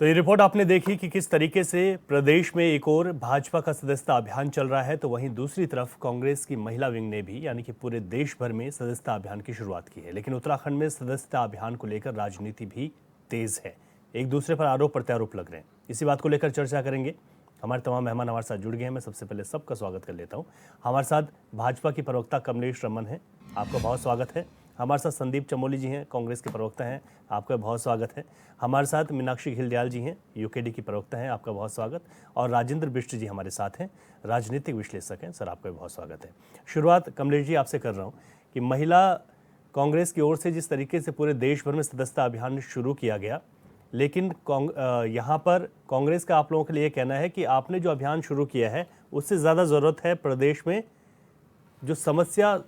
तो ये रिपोर्ट आपने देखी कि किस तरीके से प्रदेश में एक और भाजपा का सदस्यता अभियान चल रहा है, तो वहीं दूसरी तरफ कांग्रेस की महिला विंग ने भी यानी कि पूरे देश भर में सदस्यता अभियान की शुरुआत की है। लेकिन उत्तराखंड में सदस्यता अभियान को लेकर राजनीति भी तेज है, एक दूसरे पर आरोप प्रत्यारोप लग रहे हैं। इसी बात को लेकर चर्चा करेंगे। हमारे तमाम मेहमान हमारे साथ जुड़ गए हैं। मैं सबसे पहले सबका स्वागत कर लेता हूँ। हमारे साथ भाजपा की प्रवक्ता कमलेश रमन है, आपका बहुत स्वागत है। हमारे साथ संदीप चमोली जी हैं, कांग्रेस के प्रवक्ता हैं, आपका बहुत स्वागत है। हमारे साथ मीनाक्षी घिल्डियाल जी हैं, यूकेडी की प्रवक्ता हैं, आपका बहुत स्वागत। और राजेंद्र बिष्ट जी हमारे साथ हैं, राजनीतिक विश्लेषक हैं, सर आपका बहुत स्वागत है। शुरुआत कमलेश जी आपसे कर रहा हूँ कि महिला कांग्रेस की ओर से जिस तरीके से पूरे देश भर में सदस्यता अभियान शुरू किया गया, लेकिन यहाँ पर कांग्रेस का आप लोगों के लिए कहना है कि आपने जो अभियान शुरू किया है उससे ज़्यादा ज़रूरत है प्रदेश में जो समस्या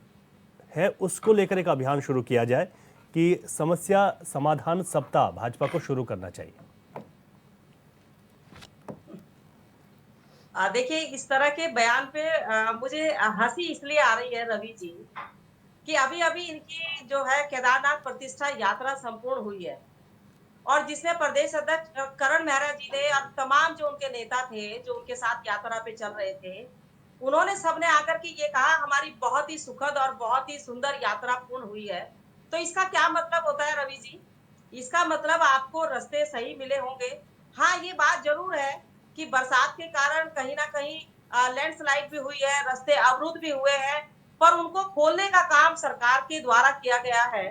है उसको लेकर एक अभियान शुरू किया जाए कि समस्या समाधान सप्ताह भाजपा को शुरू करना चाहिए। देखिए, इस तरह के बयान पे मुझे हंसी इसलिए आ रही है रवि जी कि अभी अभी इनकी जो है केदारनाथ प्रतिष्ठा यात्रा संपूर्ण हुई है और जिसमें प्रदेश अध्यक्ष करण मेहरा जी ने और तमाम जो उनके नेता थे जो उनके साथ यात्रा पे चल रहे थे, उन्होंने सबने आकर के ये कहा हमारी बहुत ही सुखद और बहुत ही सुंदर यात्रा पूर्ण हुई है। तो इसका क्या मतलब होता है रवि जी? इसका मतलब आपको रास्ते सही मिले होंगे। हाँ, ये बात जरूर है कि बरसात के कारण कहीं ना कहीं लैंडस्लाइड भी हुई है, रास्ते अवरुद्ध भी हुए हैं, पर उनको खोलने का काम सरकार के द्वारा किया गया है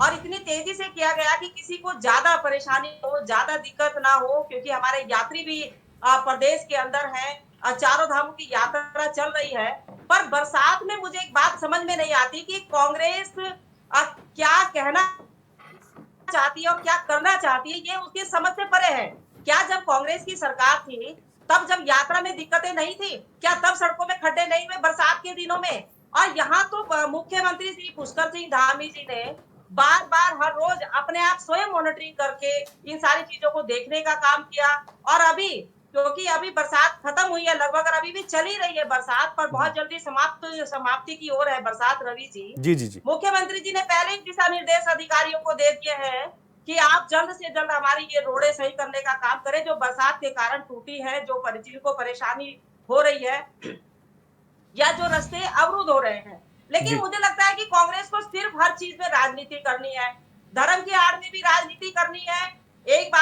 और इतनी तेजी से किया गया कि किसी को ज्यादा परेशानी हो, ज्यादा दिक्कत ना हो, क्योंकि हमारे यात्री भी प्रदेश के अंदर हैं, चारों धामों की यात्रा चल रही है। पर बरसात में मुझे एक बात समझ में नहीं आती कि कांग्रेस क्या कहना चाहती है और क्या करना चाहती है, ये उसकी समझ से परे है। क्या जब कांग्रेस की सरकार थी, तब जब यात्रा में दिक्कतें नहीं थी, क्या तब सड़कों में खड्डे नहीं हुए बरसात के दिनों में? और यहाँ तो मुख्यमंत्री श्री पुष्कर सिंह धामी जी ने बार बार हर रोज अपने आप स्वयं मॉनिटरिंग करके इन सारी चीजों को देखने का काम किया। और अभी क्योंकि अभी बरसात खत्म हुई है लगभग और अभी भी चल ही रही है बरसात, पर बहुत जल्दी समाप्ति की ओर है बरसात रवि जी। जी जी जी। मुख्यमंत्री जी ने पहले ही दिशा निर्देश अधिकारियों को दे दिए हैं कि आप जल्द से जल्द हमारी ये रोडें सही करने का काम करें जो बरसात के कारण टूटी है, जो जिनको परेशानी हो रही है या जो रास्ते अवरुद्ध हो रहे हैं। लेकिन मुझे लगता है कि कांग्रेस को सिर्फ हर चीज में राजनीति करनी है, धर्म की आड़ में भी राजनीति करनी है। एक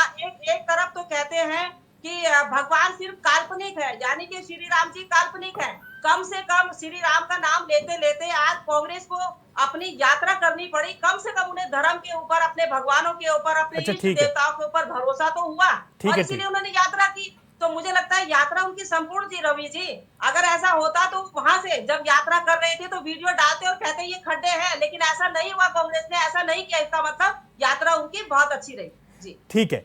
तरफ तो कहते हैं कि भगवान सिर्फ काल्पनिक है, यानी कि श्री राम जी काल्पनिक है। कम से कम श्री राम का नाम लेते लेते आज कांग्रेस को अपनी यात्रा करनी पड़ी। कम से कम उन्हें धर्म के ऊपर, अपने भगवानों के ऊपर, अपने अच्छा इष्ट ठीक है, देवताओं के ऊपर भरोसा तो हुआ ठीक और है, इसीलिए ठीक। उन्होंने यात्रा की। तो मुझे लगता है यात्रा उनकी संपूर्ण थी रवि जी। अगर ऐसा होता तो वहां से जब यात्रा कर रहे थे तो वीडियो डालते और कहते ये खड्डे हैं, लेकिन ऐसा नहीं हुआ, कांग्रेस ने ऐसा नहीं किया। इसका मतलब यात्रा उनकी बहुत अच्छी रही जी। ठीक है,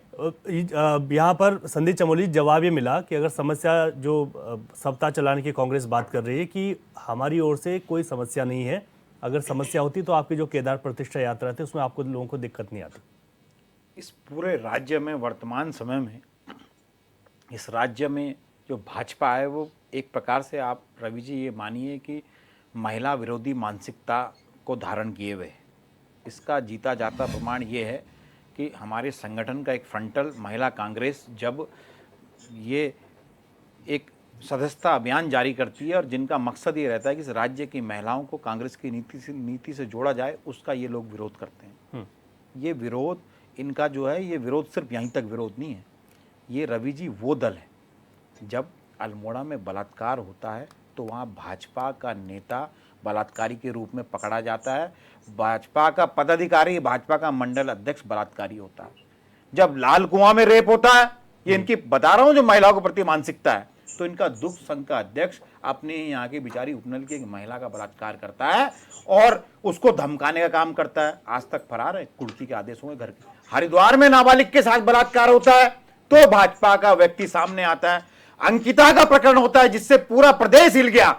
यहाँ पर संदीप चमोली जवाब ये मिला कि अगर समस्या जो सप्ताह चलाने की कांग्रेस बात कर रही है कि हमारी ओर से कोई समस्या नहीं है, अगर समस्या होती तो आपकी जो केदार प्रतिष्ठा यात्रा थी उसमें आपको लोगों को दिक्कत नहीं आती। इस पूरे राज्य में वर्तमान समय में इस राज्य में जो भाजपा है वो एक प्रकार से आप रवि जी ये मानिए कि महिला विरोधी मानसिकता को धारण किए हुए है। इसका जीता जाता प्रमाण ये है कि हमारे संगठन का एक फ्रंटल महिला कांग्रेस जब ये एक सदस्यता अभियान जारी करती है और जिनका मकसद ये रहता है कि इस राज्य की महिलाओं को कांग्रेस की नीति से जोड़ा जाए, उसका ये लोग विरोध करते हैं। ये विरोध इनका जो है, ये विरोध सिर्फ यहीं तक विरोध नहीं है। ये रवि जी वो दल है, जब अल्मोड़ा में बलात्कार होता है तो वहाँ भाजपा का नेता बलात्कारी के रूप में पकड़ा जाता है, भाजपा का पदाधिकारी, भाजपा का मंडल अध्यक्ष बलात्कारी होता है। जब लाल कुआं में रेप होता है, ये इनकी बता रहा हूँ जो महिलाओं के प्रति मानसिकता है, तो इनका दुख संघ का अध्यक्ष अपने यहाँ की बिचारी उपनल की एक महिला का बलात्कार करता है और उसको धमकाने का काम करता है। आज तक फरार है, कुर्की के आदेश हुए घर के। हरिद्वार में नाबालिग के साथ बलात्कार होता है तो भाजपा का व्यक्ति सामने आता है। अंकिता का प्रकरण होता है जिससे पूरा प्रदेश हिल गया,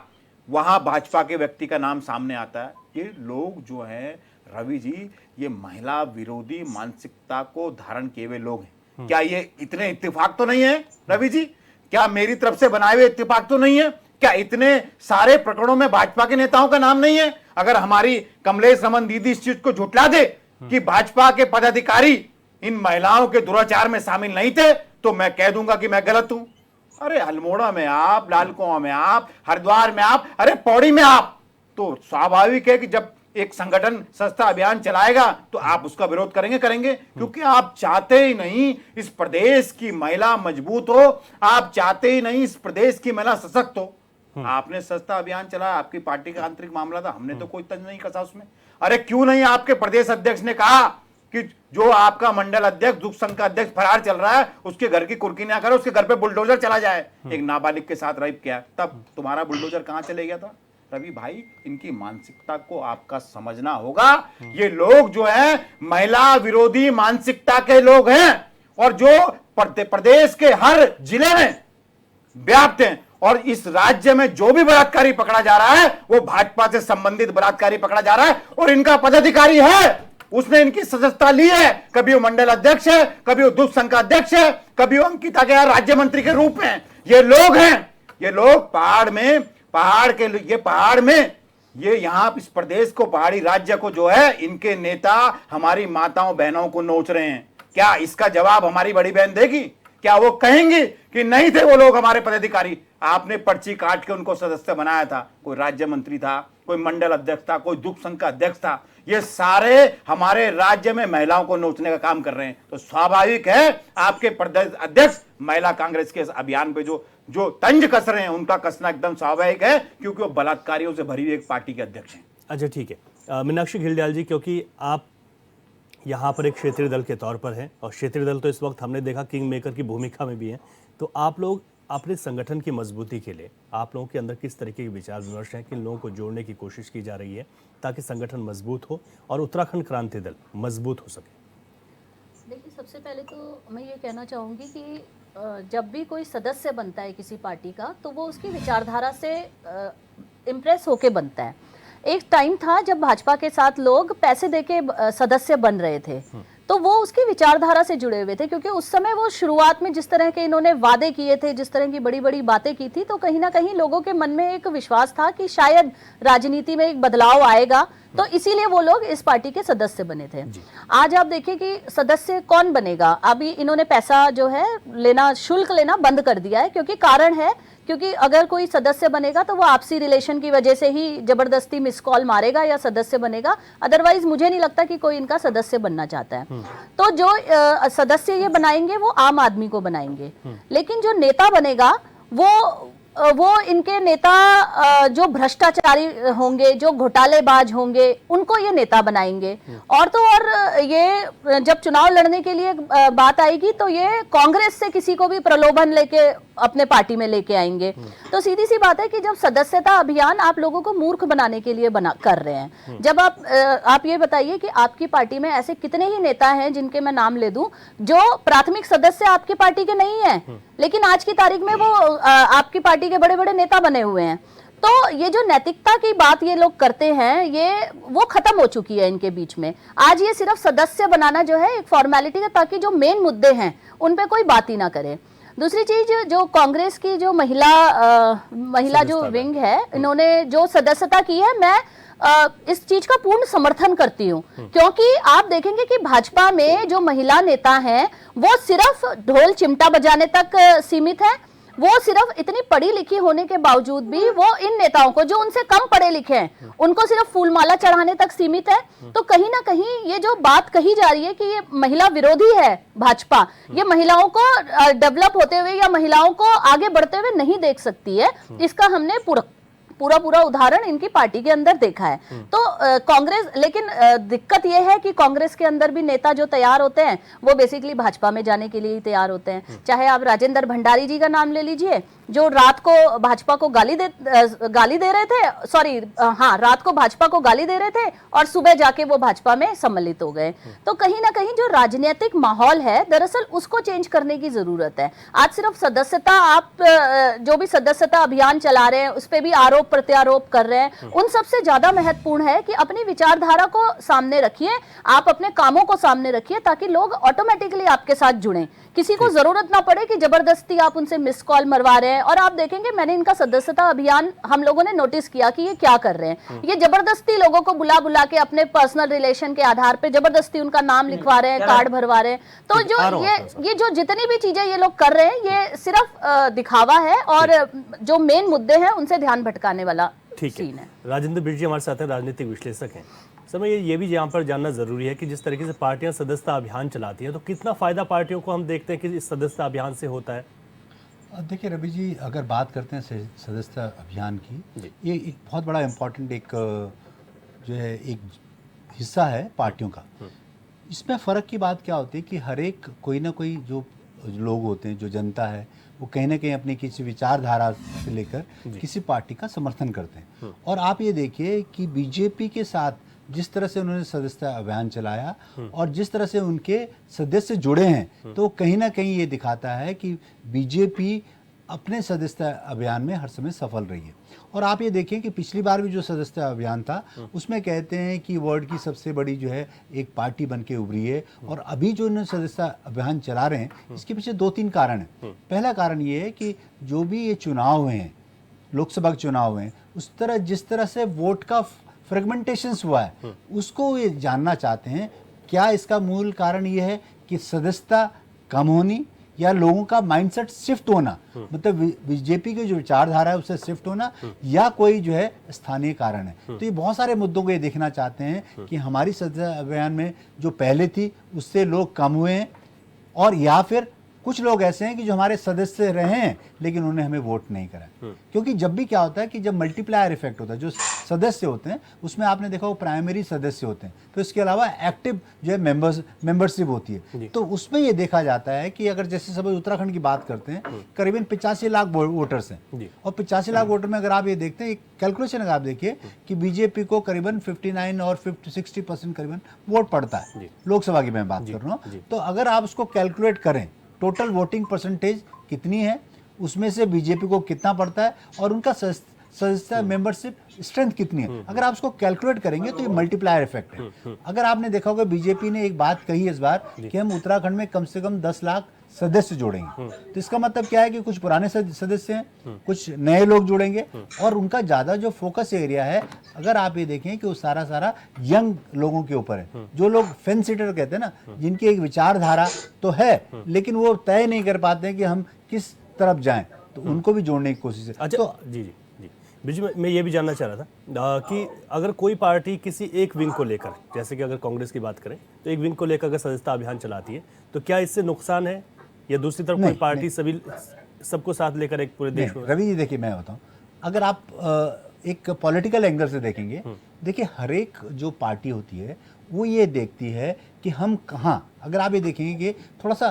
वहां भाजपा के व्यक्ति का नाम सामने आता है। ये लोग जो हैं रवि जी, ये महिला विरोधी मानसिकता को धारण किए हुए लोग हैं। क्या ये इतने इत्तेफाक तो नहीं है रवि जी? क्या मेरी तरफ से बनाए हुए इत्तेफाक तो नहीं है? क्या इतने सारे प्रकरणों में भाजपा के नेताओं का नाम नहीं है? अगर हमारी कमलेश रमन दीदी इस चीज को झुठला दे कि भाजपा के पदाधिकारी इन महिलाओं के दुराचार में शामिल नहीं थे तो मैं कह दूंगा कि मैं गलत हूं। अरे अल्मोड़ा में आप, लाल कुआं में आप, हरिद्वार में आप, अरे पौड़ी में आप, तो स्वाभाविक है कि जब एक संगठन संस्था अभियान चलाएगा तो आप उसका विरोध करेंगे, क्योंकि आप चाहते ही नहीं इस प्रदेश की महिला मजबूत हो, आप चाहते ही नहीं इस प्रदेश की महिला सशक्त हो। आपने संस्था अभियान चलाया, आपकी पार्टी का आंतरिक मामला था, हमने तो कोई तंज नहीं कसा उसमें। अरे क्यों नहीं आपके प्रदेश अध्यक्ष ने कहा कि जो आपका मंडल अध्यक्ष, दुख संघ का अध्यक्ष फरार चल रहा है, उसके घर की कुर्की ना करो, उसके घर पे बुलडोजर चला जाए। एक नाबालिग के साथ रेप किया, तब तुम्हारा बुलडोजर कहां चले गया था? रवि भाई, इनकी मानसिकता को आपका समझना होगा। ये लोग जो है महिला विरोधी मानसिकता के लोग हैं और जो प्रदेश के हर जिले में व्याप्त हैं। और इस राज्य में जो भी बलात्कारी पकड़ा जा रहा है वो भाजपा से संबंधित बलात्कारी पकड़ा जा रहा है और इनका पदाधिकारी है, उसने इनकी सदस्यता ली है। कभी वो मंडल अध्यक्ष है, कभी वो दुष्ट संघ का अध्यक्ष है, कभी वो अंकिता के राज्य मंत्री के रूप में। ये लोग हैं, ये लोग पहाड़ में ये यहां इस प्रदेश को, पहाड़ी राज्य को जो है, इनके नेता हमारी माताओं बहनों को नोच रहे हैं। क्या इसका जवाब हमारी बड़ी बहन देगी? क्या वो कहेंगी कि नहीं थे वो लोग हमारे पदाधिकारी? आपने पर्ची काट के उनको सदस्य बनाया था, कोई राज्य मंत्री था, कोई मंडल अध्यक्ष था, कोई दुख संघ का अध्यक्ष था। ये सारे हमारे राज्य में महिलाओं को नोचने का काम कर रहे हैं। तो स्वाभाविक है आपके प्रदेश अध्यक्ष महिला कांग्रेस के अभियान पे जो तंज कस रहे हैं, उनका कसना एकदम स्वाभाविक है, क्योंकि वो बलात्कारियों से भरी हुई एक पार्टी के अध्यक्ष हैं। अच्छा ठीक है, मीनाक्षी घिल्डियाल जी, क्योंकि आप यहाँ पर एक क्षेत्रीय दल के तौर पर हैं और क्षेत्रीय दल तो इस वक्त हमने देखा किंग मेकर की भूमिका में भी है, तो आप लोग अपने संगठन की मजबूती के लिए आप लोगों के अंदर किस तरीके के विचार विमर्श हैं, किन लोगों को जोड़ने की कोशिश की जा रही है ताकि संगठन मजबूत हो और उत्तराखंड क्रांति दल मजबूत हो सके? देखिए, सबसे पहले तो मैं ये कहना चाहूँगी कि जब भी कोई सदस्य बनता है किसी पार्टी का तो वो उसकी विचारधारा से इम्प्रेस होके बनता है। एक टाइम था जब भाजपा के साथ लोग पैसे देके सदस्य बन रहे थे, तो वो उसकी विचारधारा से जुड़े हुए थे, क्योंकि उस समय वो शुरुआत में जिस तरह के इन्होंने वादे किए थे, जिस तरह की बड़ी बड़ी बातें की थी, तो कहीं ना कहीं लोगों के मन में एक विश्वास था कि शायद राजनीति में एक बदलाव आएगा, तो इसीलिए वो लोग इस पार्टी के सदस्य बने थे। आज आप देखिए कि सदस्य कौन बनेगा। अभी इन्होंने पैसा जो है लेना, शुल्क लेना बंद कर दिया है, क्योंकि कारण है क्योंकि अगर कोई सदस्य बनेगा तो वो आपसी रिलेशन की वजह से ही जबरदस्ती मिस कॉल मारेगा या सदस्य बनेगा, अदरवाइज मुझे नहीं लगता कि कोई इनका सदस्य बनना चाहता है। तो जो सदस्य ये बनाएंगे वो आम आदमी को बनाएंगे, लेकिन जो नेता बनेगा वो इनके नेता जो भ्रष्टाचारी होंगे, जो घोटालेबाज होंगे, उनको ये नेता बनाएंगे। और तो और ये जब चुनाव लड़ने के लिए बात आएगी तो ये कांग्रेस से किसी को भी प्रलोभन लेके अपने पार्टी में लेके आएंगे। तो सीधी सी बात है कि जब सदस्यता अभियान आप लोगों को मूर्ख बनाने के लिए कर रहे हैं। जब आप ये बताइए कि आपकी पार्टी में ऐसे कितने ही नेता हैं जिनके मैं नाम ले दूं जो प्राथमिक सदस्य आपकी पार्टी के नहीं है, लेकिन आज की तारीख में वो आपकी पार्टी के बड़े बड़े नेता बने हुए हैं। तो ये जो नैतिकता की बात ये लोग करते हैं, ये वो खत्म हो चुकी है इनके बीच में। आज ये सिर्फ सदस्य बनाना जो है एक फॉर्मेलिटी है, ताकि जो मेन मुद्दे हैं उन पे कोई बात ही ना करे। दूसरी चीज, जो कांग्रेस की जो महिला जो विंग है, इन्होंने जो सदस्यता की है, मैं इस चीज का पूर्ण समर्थन करती हूँ, क्योंकि आप देखेंगे कि भाजपा में जो महिला नेता हैं वो सिर्फ ढोल चिमटा बजाने तक सीमित है। वो सिर्फ इतनी पढ़ी लिखी होने के बावजूद भी वो इन नेताओं को, जो उनसे कम पढ़े लिखे हैं, उनको सिर्फ फूलमाला चढ़ाने तक सीमित है। तो कहीं ना कहीं ये जो बात कही जा रही है कि ये महिला विरोधी है भाजपा, ये महिलाओं को डेवलप होते हुए या महिलाओं को आगे बढ़ते हुए नहीं देख सकती है। इसका हमने पूरा उदाहरण इनकी पार्टी के अंदर देखा है। तो कांग्रेस, लेकिन दिक्कत यह है कि कांग्रेस के अंदर भी नेता जो तैयार होते हैं वो बेसिकली भाजपा में जाने के लिए ही तैयार होते हैं। चाहे आप राजेंद्र भंडारी जी का नाम ले लीजिए, जो रात को भाजपा को गाली दे रहे थे, रात को भाजपा को गाली दे रहे थे और सुबह जाके वो भाजपा में सम्मिलित हो गए। तो कहीं ना कहीं जो राजनीतिक माहौल है, दरअसल उसको चेंज करने की जरूरत है। आज सिर्फ सदस्यता, आप जो भी सदस्यता अभियान चला रहे हैं उस पर भी आरोप आरोप प्रत्यारोप कर रहे हैं, उन सबसे ज्यादा महत्वपूर्ण है कि अपनी विचारधारा को सामने रखिए, आप अपने कामों को सामने रखिए, ताकि लोग ऑटोमेटिकली आपके साथ जुड़ें। किसी को जरूरत ना पड़े कि जबरदस्ती आप उनसे मिस कॉल मरवा रहे हैं। और आप देखेंगे, मैंने इनका सदस्यता अभियान हम लोगों ने नोटिस किया कि ये क्या कर रहे हैं। ये जबरदस्ती लोगों को बुला बुला के अपने पर्सनल रिलेशन के आधार पे जबरदस्ती उनका नाम लिखवा रहे हैं, कार्ड भरवा रहे हैं। तो जो ये जो जितनी भी चीजें ये लोग कर रहे हैं, ये सिर्फ दिखावा है और जो मेन मुद्दे हैं उनसे ध्यान भटकाने वाला सीन है। राजेंद्र बिष्ट जी हमारे साथ हैं, राजनीतिक विश्लेषक हैं। समय ये भी यहाँ पर जानना जरूरी है कि जिस तरीके से पार्टियां सदस्यता अभियान चलाती हैं, तो कितना फायदा पार्टियों को हम देखते हैं कि इस सदस्यता अभियान से होता है। देखिए रवि जी, अगर बात करते हैं सदस्यता अभियान की, ये एक बहुत बड़ा इम्पोर्टेंट एक जो है एक हिस्सा है पार्टियों का। इसमें फ़र्क की बात क्या होती है कि हर एक कोई ना कोई जो लोग होते हैं, जो जनता है, वो कहीं ना कहीं अपनी किसी विचारधारा से लेकर किसी पार्टी का समर्थन करते हैं। और आप ये देखिए कि बीजेपी के साथ जिस तरह से उन्होंने सदस्यता अभियान चलाया और जिस तरह से उनके सदस्य जुड़े हैं, तो कहीं ना कहीं ये दिखाता है कि बीजेपी अपने सदस्यता अभियान में हर समय सफल रही है। और आप ये देखें कि पिछली बार भी जो सदस्यता अभियान था, उसमें कहते हैं कि वर्ल्ड की सबसे बड़ी जो है एक पार्टी बन के उभरी है। और अभी जो इन्होंने सदस्यता अभियान चला रहे हैं, इसके पीछे 2-3 कारण हैं। पहला कारण ये है कि जो भी ये चुनाव हुए हैं, लोकसभा के चुनाव हुए हैं, उस तरह जिस तरह से वोट का फ्रेगमेंटेशंस हुआ है, उसको ये जानना चाहते हैं। क्या इसका मूल कारण ये है कि सदस्यता कम होनी या लोगों का माइंडसेट शिफ्ट होना, मतलब बीजेपी की जो विचारधारा है उससे शिफ्ट होना, या कोई जो है स्थानीय कारण है। तो ये बहुत सारे मुद्दों को ये देखना चाहते हैं कि हमारी सदस्यता अभियान में जो पहले थी उससे लोग कम हुए हैं, और या फिर कुछ लोग ऐसे हैं कि जो हमारे सदस्य रहे हैं लेकिन उन्हें हमें वोट नहीं करा। क्योंकि जब भी क्या होता है कि जब मल्टीप्लायर इफेक्ट होता है, जो सदस्य होते हैं उसमें आपने देखा वो प्राइमरी सदस्य होते हैं, तो इसके अलावा एक्टिव जो है मेंबरशिप होती है। तो उसमें ये देखा जाता है कि अगर जैसे सब उत्तराखंड की बात करते हैं, करीबन 85 लाख वोटर्स हैं, और 85 लाख वोटर में अगर आप ये देखते हैं, कैलकुलेशन अगर आप देखिए कि बीजेपी को करीबन 59 और 60% करीबन वोट पड़ता है, लोकसभा की मैं बात कर रहा हूँ। तो अगर आप उसको कैलकुलेट करें, टोटल वोटिंग परसेंटेज कितनी है, उसमें से बीजेपी को कितना पड़ता है, और उनका सदस्यता मेंबरशिप स्ट्रेंथ कितनी है, अगर आप उसको कैलकुलेट करेंगे तो ये मल्टीप्लायर इफेक्ट है। अगर आपने देखा होगा, बीजेपी ने एक बात कही इस बार कि हम उत्तराखंड में कम से कम 10 लाख सदस्य जोड़ेंगे। तो इसका मतलब क्या है कि कुछ पुराने सदस्य हैं, कुछ नए लोग जुड़ेंगे, और उनका ज्यादा जो फोकस एरिया है, अगर आप ये देखें कि वो सारा यंग लोगों के ऊपर है, जो लोग फेंस सीटर कहते हैं ना, जिनकी एक विचारधारा तो है लेकिन वो तय नहीं कर पाते हैं कि हम किस तरफ जाएं, तो उनको भी जोड़ने की कोशिश है। अच्छा, तो जी बीच में मैं ये भी जानना चाह रहा था कि अगर कोई पार्टी किसी एक विंग को लेकर, जैसे कि अगर कांग्रेस की बात करें तो एक विंग को लेकर अगर सदस्यता अभियान चलाती है, तो क्या इससे नुकसान है, या दूसरी तरफ कोई पार्टी सभी सबको साथ लेकर एक पूरे देश में? रवि जी देखिए, मैं बताऊं, अगर आप एक पॉलिटिकल एंगल से देखेंगे, देखिए हर एक जो पार्टी होती है वो ये देखती है कि हम कहाँ, अगर आप ये देखेंगे कि थोड़ा सा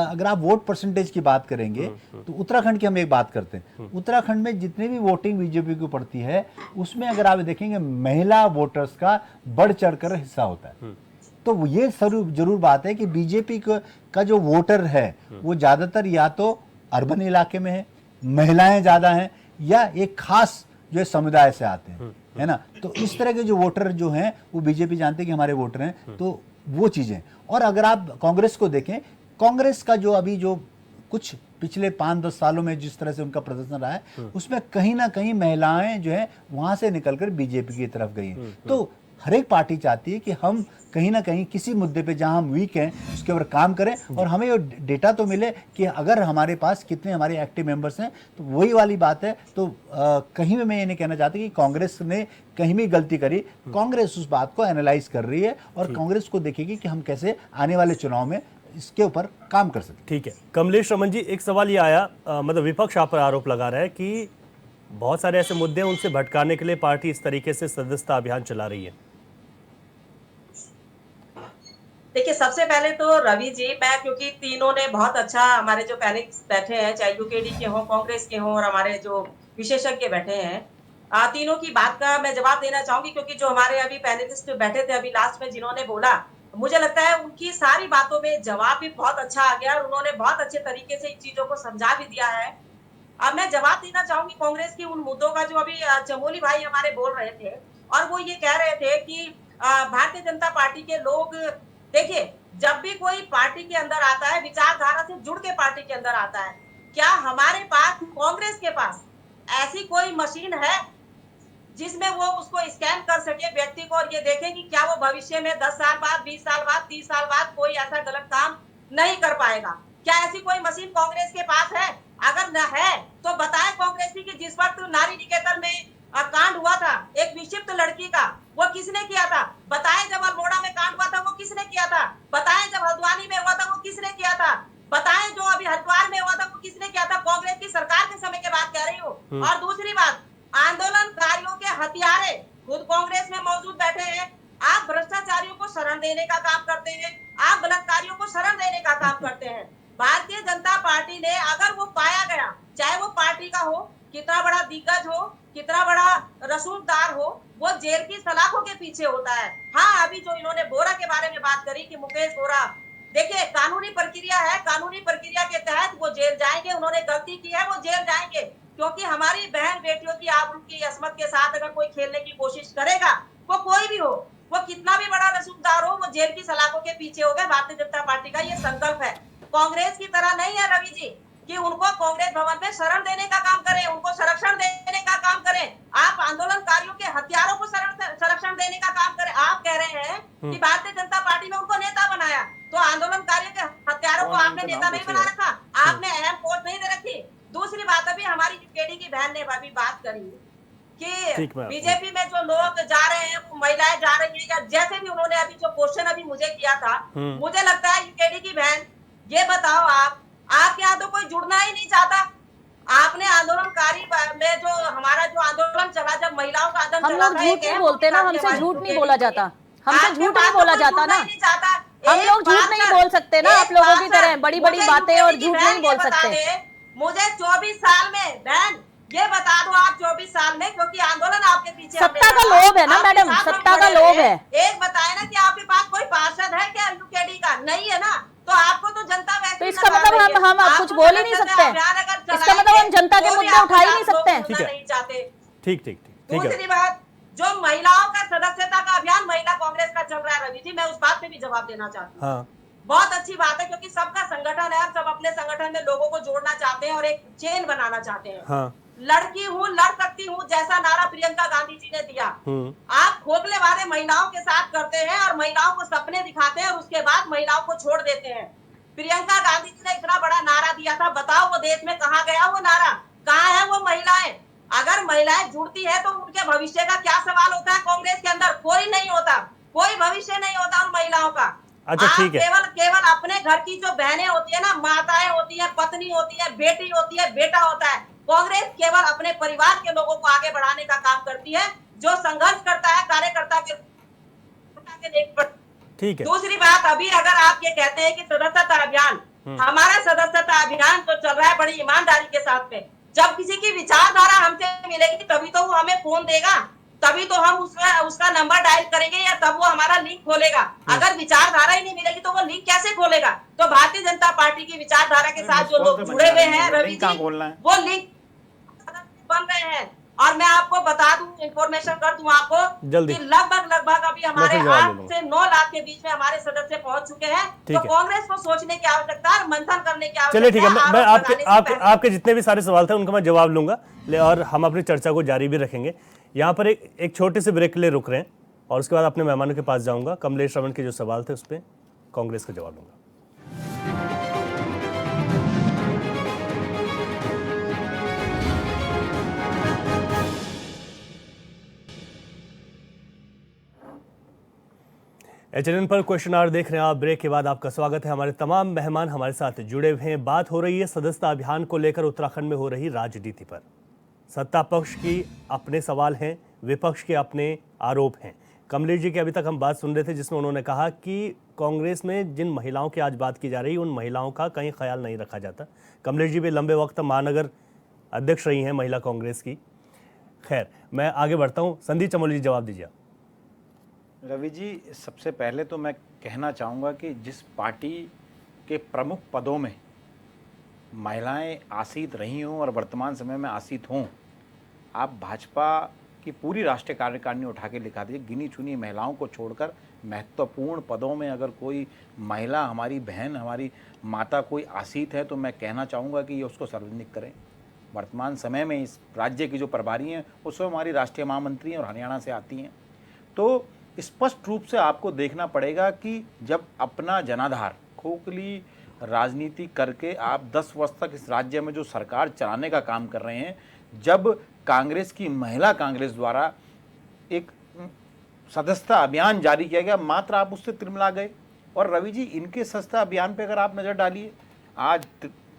अगर आप वोट परसेंटेज की बात करेंगे, तो उत्तराखंड की हम एक बात करते हैं, उत्तराखंड में जितनी भी वोटिंग बीजेपी को पड़ती है, उसमें अगर आप देखेंगे महिला वोटर्स का बढ़ चढ़कर हिस्सा होता है। तो ये जरूर बात है कि बीजेपी का जो वोटर है वो ज्यादातर या तो अर्बन इलाके में है, महिलाएं ज्यादा हैं, या एक खास जो है समुदाय से आते हैं, है ना। तो इस तरह के जो वोटर जो हैं वो बीजेपी जानते हैं कि हमारे वोटर हैं, तो वो चीजें। और अगर आप कांग्रेस को देखें, कांग्रेस का जो अभी जो कुछ पिछले 5-10 सालों में जिस तरह से उनका प्रदर्शन रहा है, उसमें कहीं ना कहीं महिलाएं जो है वहां से निकलकर बीजेपी की तरफ गई हैं। तो हर एक पार्टी चाहती है कि हम कहीं ना कहीं किसी मुद्दे पे जहां हम वीक हैं उसके ऊपर काम करें, और हमें ये डेटा तो मिले कि अगर हमारे पास कितने हमारे एक्टिव मेंबर्स हैं। तो वही वाली बात है। तो कहीं भी मैं ये नहीं कहना चाहता कि कांग्रेस ने कहीं भी गलती करी, कांग्रेस उस बात को एनालाइज कर रही है, और कांग्रेस को देखेगी कि हम कैसे आने वाले चुनाव में इसके ऊपर काम कर सकते। ठीक है, कमलेश रमन जी, एक सवाल ये आया, मतलब विपक्ष आप पर आरोप लगा रहा है कि बहुत सारे ऐसे मुद्दे हैं, उनसे भटकाने के लिए पार्टी इस तरीके से सदस्यता अभियान चला रही है। देखिए, सबसे पहले तो रवि जी, मैं क्योंकि तीनों ने बहुत अच्छा, हमारे जो पैनलिस्ट बैठे हैं, चाहे यूकेडी के हों, कांग्रेस के हों, और हमारे जो विशेषज्ञ बैठे हैं, तीनों की बात का मैं जवाब देना चाहूंगी, क्योंकि जो हमारे अभी पैनलिस्ट बैठे थे अभी लास्ट में जिन्होंने बोला, मुझे लगता है उनकी सारी बातों में जवाब भी बहुत अच्छा आ गया, और उन्होंने बहुत अच्छे तरीके से इन चीजों को समझा भी दिया है अब मैं जवाब देना चाहूंगी कांग्रेस की उन मुद्दों का जो अभी चमोली भाई हमारे बोल रहे थे, और वो ये कह रहे थे कि भारतीय जनता पार्टी के लोग, देखिए, जब भी कोई पार्टी के अंदर आता है, विचारधारा से जुड़ के पार्टी के अंदर आता है, क्या हमारे पास, कांग्रेस के पास ऐसी कोई मशीन है जिसमें वो उसको स्कैन कर सके व्यक्ति को और ये देखे कि क्या वो भविष्य में 10 साल बाद, 20 साल बाद, 30 साल बाद कोई ऐसा गलत काम नहीं कर पाएगा? क्या ऐसी कोई मशीन कांग्रेस के पास है? अगर न है तो बताए कांग्रेस की जिस वक्त नारी निकेतन में कांड हुआ था एक विक्षिप्त लड़की का, वो किसने किया था? बताए जब अल्मोड़ा में कांड हुआ था वो किसने किया था? बताए जब हल्द्वानी में हुआ था वो किसने किया था? बताएं जो अभी हरिद्वार में हुआ था वो किसने किया था? कांग्रेस की सरकार के समय की बात कह रही हूँ। और दूसरी बात, आंदोलनकारियों के हथियारे खुद कांग्रेस में मौजूद बैठे हैं। आप भ्रष्टाचारियों को शरण देने का काम करते हैं, आप बलात्कारियों को शरण देने का काम करते हैं। भारतीय जनता पार्टी ने, अगर वो पाया गया, चाहे वो पार्टी का हो, कितना बड़ा दिग्गज हो, कितना बड़ा रसूखदार हो, वो जेल की सलाखों के पीछे होता है। हाँ, अभी जो इन्होंने बोरा के बारे में बात करी कि मुकेश बोरा, देखिए कानूनी प्रक्रिया है, कानूनी प्रक्रिया के तहत वो जेल जाएंगे, उन्होंने गलती की है वो जेल जाएंगे, क्योंकि हमारी बहन बेटियों की आबरू की असमत के साथ अगर कोई खेलने की कोशिश करेगा, वो कोई भी हो, वो कितना भी बड़ा रसूखदार हो, वो जेल की सलाखों के पीछे होगा। भारतीय जनता पार्टी का ये संकल्प है। कांग्रेस की तरह नहीं है रवि जी कि उनको कांग्रेस भवन में शरण देने का काम करें, उनको संरक्षण देने का काम करें। आप आंदोलनकारियों के हथियारों को संरक्षण देने का काम करें। आप कह रहे हैं कि भारतीय जनता पार्टी ने उनको नेता बनाया, तो आंदोलनकारियों के हथियारों को आपने नेता नहीं बना रखा, आपने अहम पोस्ट नहीं दे रखी। दूसरी बात, अभी हमारी यूकेडी की बहन ने अभी बात करी कि बीजेपी में जो लोग जा रहे हैं, महिलाएं जा रही हैं, या जैसे भी उन्होंने अभी जो क्वेश्चन अभी मुझे किया था, मुझे लगता है यूकेडी की बहन, ये बताओ आपके यहाँ तो कोई जुड़ना ही नहीं चाहता। आपने आंदोलनकारी में जो हमारा जो आंदोलन चला, जब महिलाओं का आंदोलन हम लोग झूठ नहीं बोलते ना, हमसे झूठ नहीं बोला जाता, हमसे झूठ नहीं बोला जाता ना, हम लोग झूठ नहीं बोल सकते ना, आप लोगों की तरह बड़ी बड़ी बातें और झूठ नहीं बोल सकते। मुझे 24 साल में, बहन ये बता दो, आप 24 साल में, क्योंकि आंदोलन आपके पीछे, सत्ता का लोभ है ना मैडम, सत्ता का लोभ है। एक बताए ना कि आपके पास कोई पार्षद है क्या यूकेडी का? नहीं है ना, तो आपको तो जनता वैसे, तो इसका मतलब हम कुछ बोल ही नहीं सकते, इसका मतलब हम जनता के मुद्दे उठा ही नहीं सकते। ठीक ठीक। दूसरी बात, जो महिलाओं का सदस्यता का अभियान महिला कांग्रेस का चल रहा है रवि जी, मैं उस बात पे भी जवाब देना चाहती हूँ। हाँ। बहुत अच्छी बात है, क्योंकि सबका संगठन है, सब अपने संगठन में लोगों को जोड़ना चाहते हैं और एक चेन बनाना चाहते हैं। हाँ। लड़की हूँ, लड़ सकती हूँ, जैसा नारा प्रियंका गांधी जी ने दिया। आप खोखले वादे महिलाओं के साथ करते हैं और महिलाओं को सपने दिखाते हैं और उसके बाद महिलाओं को छोड़ देते हैं। प्रियंका गांधी जी ने इतना बड़ा नारा दिया था, बताओ वो देश में कहाँ गया वो नारा? कहाँ है वो महिलाएं? अगर महिलाएं जुड़ती है तो उनके भविष्य का क्या सवाल होता है? कांग्रेस के अंदर कोई नहीं होता, कोई भविष्य नहीं होता उन महिलाओं का। अच्छा, ठीक है। केवल अपने घर की जो बहनें होती है ना, माताएं होती है, पत्नी होती है, बेटी होती है, बेटा होता है। कांग्रेस केवल अपने परिवार के लोगों को आगे बढ़ाने का काम करती है, जो संघर्ष करता है कार्यकर्ता के। ठीक है। दूसरी बात, अभी अगर आप ये कहते हैं कि सदस्यता अभियान, हमारा सदस्यता अभियान तो चल रहा है बड़ी ईमानदारी के साथ में। जब किसी की विचारधारा हमसे मिलेगी तभी तो वो हमें फोन देगा, तभी तो हम उसका नंबर डायल करेंगे, या तब वो हमारा लिंक खोलेगा। अगर विचारधारा ही नहीं मिलेगी तो वो लिंक कैसे खोलेगा? तो भारतीय जनता पार्टी की विचारधारा के साथ जो लोग जुड़े हुए हैं रवि जी, वो लिंक बन रहे हैं। और मैं आपको बता दूं, इंफॉर्मेशन कर दूं आपको कि लगभग अभी हमारे 8 से 9 लाख के बीच में हमारे सदस्य पहुंच चुके हैं। तो कांग्रेस को सोचने की आवश्यकता है, मंथन करने की आवश्यकता है। चलिए ठीक है, मैं आपके जितने भी सारे सवाल थे उनका मैं जवाब लूंगा, और हम अपनी चर्चा को जारी भी रखेंगे। यहाँ पर एक छोटे से ब्रेक के लिए रुक रहे हैं और उसके बाद अपने मेहमानों के पास जाऊंगा। कमलेश रमन के जो सवाल थे उस पर कांग्रेस का जवाब दूंगा। एचएनएन पर क्वेश्चन आवर देख रहे हैं आप। ब्रेक के बाद आपका स्वागत है। हमारे तमाम मेहमान हमारे साथ जुड़े हुए हैं। बात हो रही है सदस्यता अभियान को लेकर उत्तराखंड में हो रही राजनीति पर। सत्ता पक्ष की अपने सवाल हैं, विपक्ष के अपने आरोप हैं। कमलेश जी की अभी तक हम बात सुन रहे थे जिसमें उन्होंने कहा कि कांग्रेस में जिन महिलाओं की आज बात की जा रही है उन महिलाओं का कहीं ख्याल नहीं रखा जाता। कमलेश जी भी लंबे वक्त महानगर अध्यक्ष रही हैं महिला कांग्रेस की। खैर, मैं आगे बढ़ता हूँ। संदीप चमोली जी, जवाब दीजिए। रवि जी, सबसे पहले तो मैं कहना चाहूँगा कि जिस पार्टी के प्रमुख पदों में महिलाएं आसीत रही हों और वर्तमान समय में आसीत हों, आप भाजपा की पूरी राष्ट्रीय कार्यकारिणी उठा के लिखा दीजिए, गिनी चुनी महिलाओं को छोड़कर महत्वपूर्ण पदों में अगर कोई महिला, हमारी बहन, हमारी माता कोई आसीत है तो मैं कहना चाहूँगा कि ये उसको सार्वजनिक करें। वर्तमान समय में इस राज्य की जो प्रभारी हैं उसमें हमारी राष्ट्रीय महामंत्री हैं और हरियाणा से आती हैं। तो स्पष्ट रूप से आपको देखना पड़ेगा कि जब अपना जनाधार खोखली राजनीति करके आप 10 वर्ष तक इस राज्य में जो सरकार चलाने का काम कर रहे हैं, जब कांग्रेस की महिला कांग्रेस द्वारा एक सदस्यता अभियान जारी किया गया, मात्र आप उससे तिरमिला गए। और रवि जी, इनके सदस्यता अभियान पे अगर आप नज़र डालिए, आज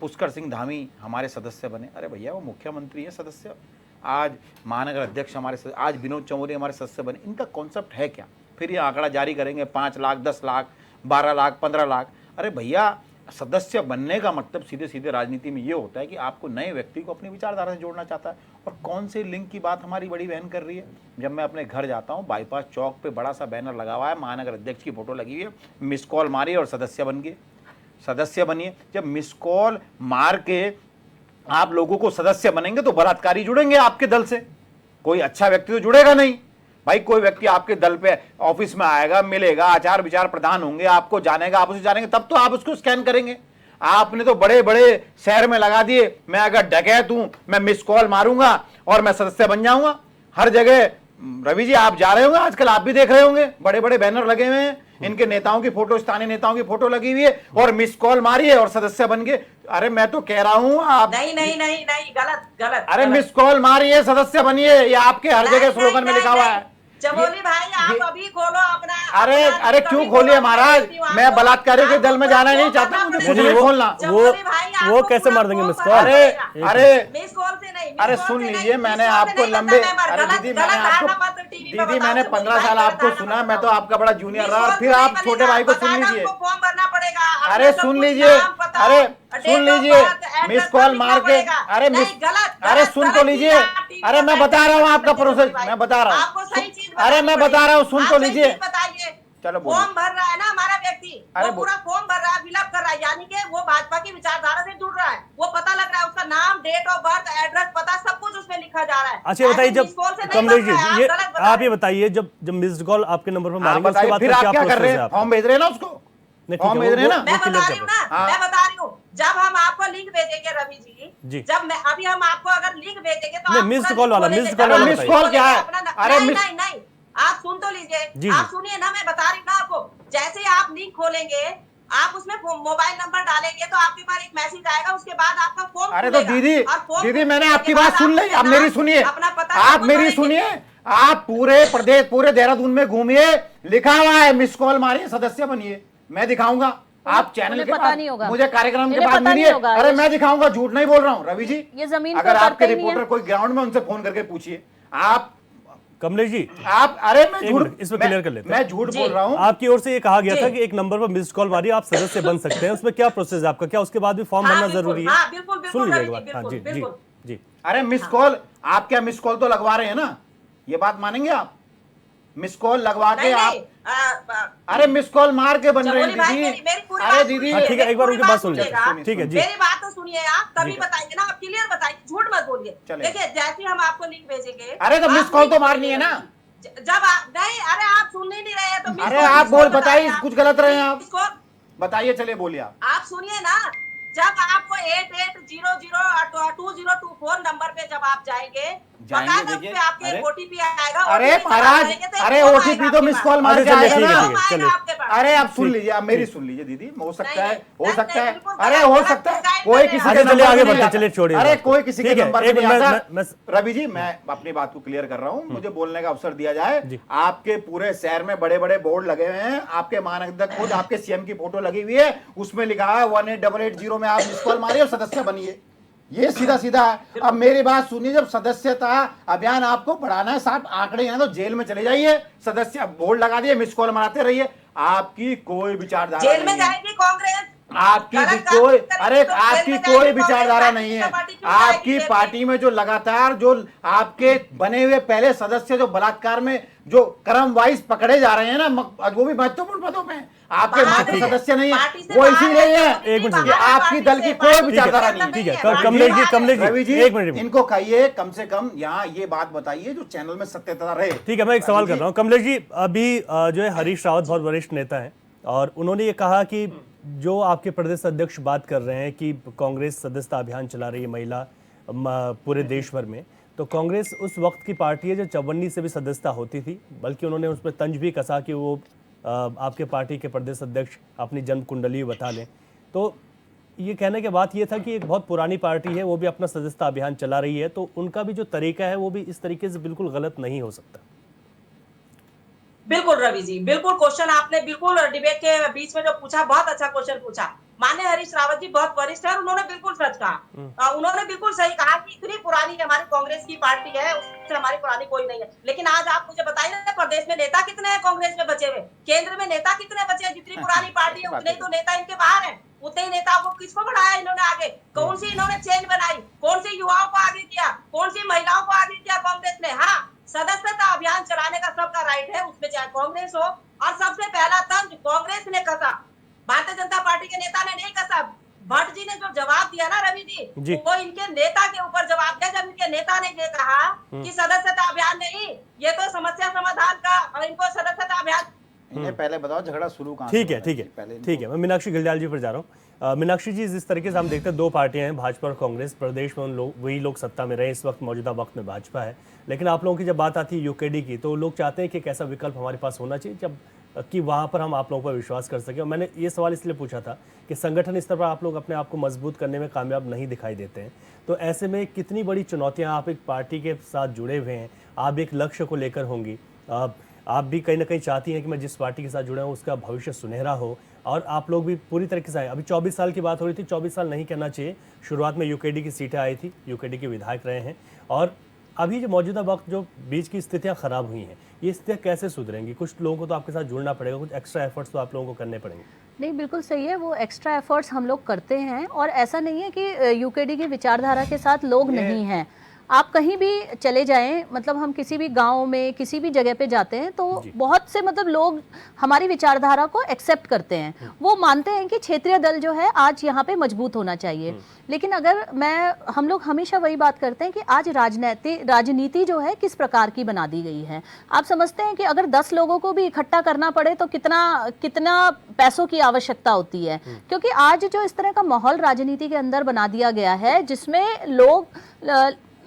पुष्कर सिंह धामी हमारे सदस्य बने। अरे भैया, वो मुख्यमंत्री हैं सदस्य। आज महानगर अध्यक्ष हमारे सदस्य, आज विनोद चौधरी हमारे सदस्य बने। इनका कॉन्सेप्ट है क्या? फिर ये आंकड़ा जारी करेंगे 5 लाख, 10 लाख, 12 लाख, 15 लाख। अरे भैया, सदस्य बनने का मतलब सीधे सीधे राजनीति में ये होता है कि आपको नए व्यक्ति को अपनी विचारधारा से जोड़ना चाहता है। और कौन से लिंक की बात हमारी बड़ी बहन कर रही है? जब मैं अपने घर जाता हूँ, बाईपास चौक पे बड़ा सा बैनर लगा हुआ है, महानगर अध्यक्ष की फोटो लगी हुई है, मिस कॉल मारिए और सदस्य बन गए, सदस्य बनिए। जब मिस कॉल मार के आप लोगों को सदस्य बनेंगे तो बलात्कारी जुड़ेंगे आपके दल से, कोई अच्छा व्यक्ति तो जुड़ेगा नहीं। भाई, कोई व्यक्ति आपके दल पे ऑफिस में आएगा, मिलेगा, आचार विचार प्रधान होंगे, आपको जानेगा, आप उसे जानेंगे, तब तो आप उसको स्कैन करेंगे। आपने तो बड़े बड़े शहर में लगा दिए, मैं अगर डकैत हूं, मैं मिस कॉल मारूंगा और मैं सदस्य बन जाऊंगा। हर जगह रवि जी आप जा रहे होंगे, आजकल आप भी देख रहे होंगे, बड़े बड़े बैनर लगे हुए हैं, इनके नेताओं की फोटो, स्थानीय नेताओं की फोटो लगी हुई है और मिस कॉल मारी है और सदस्य बन गए। अरे मैं तो कह रहा हूं आप नहीं नहीं नहीं नहीं, गलत गलत। अरे मिस कॉल मारिए, सदस्य बनिए, ये आपके हर जगह स्लोगन में लिखा हुआ है। चमोली भाई, आप अभी खोलो अपना। अरे क्यों खोलिए महाराज, मैं बलात्कारी के दल में जाना नहीं चाहता, मुझे कुछ नहीं खोलना। वो कैसे मार देंगे मिस कॉल? अरे मिस कॉल से नहीं, अरे सुन लीजिए, मैंने आपको लंबे, अरे दीदी मैंने 15 साल आपको सुना, मैं तो आपका बड़ा जूनियर रहा, और फिर आप छोटे भाई को सुन लीजिए। फॉर्म भरना पड़ेगा। अरे सुन लीजिए, अरे सुन लीजिए, मिस कॉल मार के, अरे सुन तो लीजिए, अरे मैं बता रहा हूँ आपका प्रोसेस, मैं बता रहा हूँ, अरे मैं बता रहा हूँ, सुन तो लीजिए। चलो फॉर्म भर रहा है ना हमारा व्यक्ति, अरे वो पूरा फॉर्म भर रहा है, फिलअप कर रहा है, यानी कि वो भाजपा की विचारधारा से जुड़ रहा है, वो पता लग रहा है, उसका नाम, डेट ऑफ बर्थ, एड्रेस, पता, सब कुछ उसमें लिखा जा रहा है। अच्छा बताइए, जब कमलेश जी ये आप ये बताइए, जब मिस्ड कॉल आपके नंबर पर मारेंगे उसके बाद फिर आप क्या कर रहे हैं? फॉर्म भेज रहे हैं ना उसको, फॉर्म भेज रहे हैं ना? मैं बता रही हूँ ना, मैं बता रही हूँ, जब हम आपको लिंक भेजेंगे रवि जी, जब मैं अभी हम आपको अगर लिंक भेजेंगे तो मिस्ड कॉल वाला, मिस्ड कॉल क्या है? अरे नहीं, आप सुन तो लीजिए, आप सुनिए ना, मैं बता रही हूँ ना आपको, जैसे ही आप लिंक खोलेंगे, आप उसमें मोबाइल नंबर डालेंगे तो आपके पास एक मैसेज आएगा, उसके बाद आपका फॉर्म। अरे तो दीदी मैंने आपकी बात सुन ली, आप मेरी सुनिए, आप मेरी सुनिए, आप पूरे प्रदेश, पूरे देहरादून में घूमिए, लिखा हुआ है मिस कॉल मारिए, सदस्य बनिए, मैं दिखाऊंगा। आप चैनल के बाद मुझे कार्यक्रम के बाद मिलिए, अरे मैं दिखाऊंगा, झूठ नहीं बोल रहा हूँ रवि जी। ये जमीन अगर आपके रिपोर्टर कोई ग्राउंड में, उनसे फोन करके पूछिए। आप कमलेश जी, आप, अरे मैं झूठ, इसमें क्लियर कर लेते हैं, मैं झूठ बोल रहा हूँ। आपकी ओर से ये कहा गया था कि एक नंबर पर मिस्ड कॉल मारिए, आप सदस्य बन सकते हैं, उसमें क्या प्रोसेस है आपका? क्या उसके बाद भी फॉर्म भरना जरूरी है? सुन लीजिए एक बात। हाँ जी जी जी। अरे मिस कॉल, आप क्या मिस कॉल तो लगवा रहे हैं ना, ये बात मानेंगे आप? मिस कॉल लगवा के आप, अरे मिस कॉल मार के बन रहे हैं दीदी। अरे दीदी ठीक है, एक बार उनकी बात सुन लीजिए, ठीक है जी, मेरी बात तो सुनिए आप, तभी बताएंगे ना, आप क्लियर बताइए, झूठ मत बोलिए। देखिए, जैसे हम आपको लिंक भेजेंगे, अरे तो मिस कॉल तो मारनी है ना, जब आप नहीं, अरे आप सुन नहीं रहे हैं तो अरे आप बोल, बताइए, कुछ गलत रहे हैं आप, बताइए, चलिए बोलिए आप सुनिए ना, जब आपको 88002024 नंबर पे जब आप जाएंगे, देखिए, आपके ओटीपी आएगा। अरे महाराज, अरे ओटीपी तो मिस कॉल मार के आएगा ना। अरे आप सुन लीजिए, आप मेरी सुन लीजिए दीदी, हो सकता है, अरे हो सकता है कोई किसी के चलिए आगे बढ़ते, चलिए छोड़िए, अरे कोई किसी के नंबर पे नहीं आता। मैं रवि जी, मैं अपनी बात को क्लियर कर रहा हूँ, मुझे बोलने का अवसर दिया जाए। आपके पूरे शहर में बड़े बड़े बोर्ड लगे हुए हैं, आपके महानगर खुद आपके सीएम की फोटो लगी हुई है, उसमें लिखा है 18880 में आप मिस कॉल मारिए और सदस्य बनिए, ये सीधा सीधा है। अब मेरी बात सुनिए, जब सदस्यता अभियान आपको बढ़ाना है, साहब आंकड़े हैं तो जेल में चले जाइए, सदस्य बोर्ड लगा दिए, मिस कॉल मारते रहिए, आपकी कोई विचारधारा जेल में जाएगी कांग्रेस, आपकी कोई, अरे आपकी कोई विचारधारा नहीं है। आपकी पार्टी में जो लगातार जो आपके बने हुए पहले सदस्य जो बलात्कार में जो क्रम वाइज पकड़े जा रहे हैं ना, वो भी महत्वपूर्ण पदों पे, आपके बाहर मात्र है, सदस्य नहीं पार्टी है, से वो बाहर इसीलिए है, है एक मिनट, कि आपकी दल की कोई विचारधारा नहीं है। ठीक है, है। कमलेश जी, कमलेश रवि जी, जी, एक मिनट। इनको कहिए कम से कम यहाँ ये बात बताइए जो चैनल में सत्यता रहे। ठीक है, मैं एक सवाल कर रहा हूँ कमलेश जी। अभी जो है हरीश रावत बहुत वरिष्ठ नेता हैं और उन्होंने ये कहा कि जो आपके प्रदेश अध्यक्ष बात कर रहे हैं कि कांग्रेस सदस्यता अभियान चला रही है महिला पूरे देश भर में, तो कांग्रेस उस वक्त की पार्टी है जो 54 से भी सदस्यता होती थी, बल्कि उन्होंने उस पर तंज भी कसा कि वो आपके पार्टी के प्रदेश अध्यक्ष अपनी जन्म कुंडली बता लें। तो ये कहने के बात ये था कि एक बहुत पुरानी पार्टी है, वो भी अपना सदस्यता अभियान चला रही है, तो उनका भी जो तरीका है वो भी इस तरीके से बिल्कुल गलत नहीं हो सकता। बिल्कुल रवि जी, बिल्कुल क्वेश्चन आपने बिल्कुल डिबेट के बीच में जो पूछा, बहुत अच्छा क्वेश्चन पूछा। माननीय हरीश रावत जी बहुत वरिष्ठ है और उन्होंने बिल्कुल सच कहा। उन्होंने बिल्कुल सही कहा कि इतनी पुरानी हमारी कांग्रेस की पार्टी है, उससे हमारी पुरानी कोई नहीं है। लेकिन आज आप मुझे बताइए ना, प्रदेश में नेता कितने हैं कांग्रेस में बचे हुए, केंद्र में नेता कितने बचे हैं? जितनी पुरानी पार्टी है उतने ही तो नेता इनके बाहर है, उतने ही नेता को किसको बढ़ाया इन्होंने आगे? कौन सी इन्होंने चेंज बनाई? कौन सी युवाओं को आगे किया? कौन सी महिलाओं को आगे किया कांग्रेस ने? हाँ, सदस्यता अभियान चलाने का सबका राइट है, उसमें चाहे कांग्रेस हो। और सबसे पहला तंज कांग्रेस ने कसा, भारतीय जनता पार्टी के नेता ने नहीं कसा। भट्ट जी ने जो जवाब दिया ना रवि जी, वो इनके नेता के ऊपर जवाब दिया, जब इनके नेता ने ये कहा कि सदस्यता अभियान नहीं, ये तो समस्या समाधान का, और इनको सदस्यता अभियान। इन्हें पहले बताओ झगड़ा शुरू कहाँ ठीक से है, हुआ ठीक है, ठीक है। मैं मीनाक्षी घिल्डियाल जी पर जा रहा हूँ। मीनाक्षी जी, जिस तरीके से हम देखते हैं दो पार्टियां हैं, भाजपा और कांग्रेस, प्रदेश में उन लोग वही लोग सत्ता में रहे, इस वक्त मौजूदा वक्त में भाजपा है, लेकिन आप लोगों की जब बात आती है यूकेडी की, तो लोग चाहते हैं कि एक ऐसा विकल्प हमारे पास होना चाहिए जब कि वहाँ पर हम आप लोगों पर विश्वास कर सकें। और मैंने ये सवाल इसलिए पूछा था कि संगठन स्तर पर आप लोग अपने आप को मजबूत करने में कामयाब नहीं दिखाई देते हैं, तो ऐसे में कितनी बड़ी चुनौतियाँ, आप एक पार्टी के साथ जुड़े हुए हैं, आप एक लक्ष्य को लेकर होंगी, आप भी कहीं ना कहीं चाहती हैं कि मैं जिस पार्टी के साथ जुड़ा हूँ उसका भविष्य सुनहरा हो, और आप लोग भी पूरी तरीके से आए। अभी 24 साल की बात हो रही थी, 24 साल नहीं कहना चाहिए, शुरुआत में यूकेडी की सीटें आई थी, यूकेडी के विधायक रहे हैं, और अभी जो मौजूदा वक्त जो बीच की स्थितियां खराब हुई हैं, ये स्थितियां कैसे सुधरेंगी? कुछ लोगों को तो आपके साथ जुड़ना पड़ेगा, कुछ एक्स्ट्रा एफर्ट्स तो आप लोगों को करने पड़ेंगे। नहीं, बिल्कुल सही है, वो एक्स्ट्रा एफर्ट्स हम लोग करते हैं, और ऐसा नहीं है कि यूकेडी की विचारधारा के साथ लोग नहीं हैं। आप कहीं भी चले जाएं, मतलब हम किसी भी गांव में किसी भी जगह पे जाते हैं तो बहुत से मतलब लोग हमारी विचारधारा को एक्सेप्ट करते हैं, वो मानते हैं कि क्षेत्रीय दल जो है आज यहाँ पे मजबूत होना चाहिए। लेकिन अगर हम लोग हमेशा वही बात करते हैं कि आज राजनीति जो है किस प्रकार की बना दी गई है। आप समझते हैं कि अगर 10 लोगों को भी इकट्ठा करना पड़े तो कितना पैसों की आवश्यकता होती है, क्योंकि आज जो इस तरह का माहौल राजनीति के अंदर बना दिया गया है, जिसमें लोग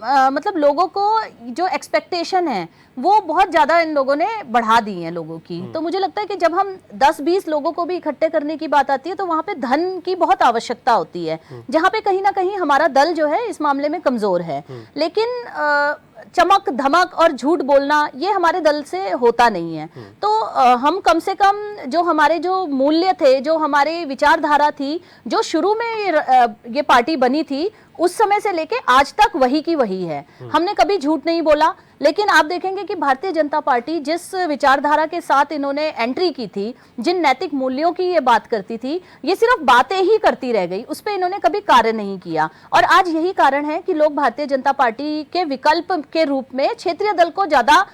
मतलब लोगों को जो एक्सपेक्टेशन है वो बहुत ज़्यादा इन लोगों ने बढ़ा दी है लोगों की। तो मुझे लगता है कि जब हम 10-20 लोगों को भी इकट्ठे करने की बात आती है तो वहाँ पे धन की बहुत आवश्यकता होती है, जहाँ पे कहीं ना कहीं हमारा दल जो है इस मामले में कमज़ोर है। लेकिन चमक धमक और झूठ बोलना ये हमारे दल से होता नहीं है। तो हम कम से कम जो हमारे जो मूल्य थे, जो हमारी विचारधारा थी, जो शुरू में ये पार्टी बनी थी, उस समय से लेके आज तक वही की वही है। हमने कभी झूठ नहीं बोला। लेकिन आप देखेंगे कि भारतीय जनता पार्टी जिस विचारधारा के साथ इन्होंने एंट्री की थी, जिन नैतिक मूल्यों की ये बात करती थी, ये सिर्फ बातें ही करती रह गई, उस पर इन्होंने कभी कार्य नहीं किया। और आज यही कारण है कि लोग भारतीय जनता पार्टी के विकल्प के रूप में क्षेत्रीय दल को ज्यादा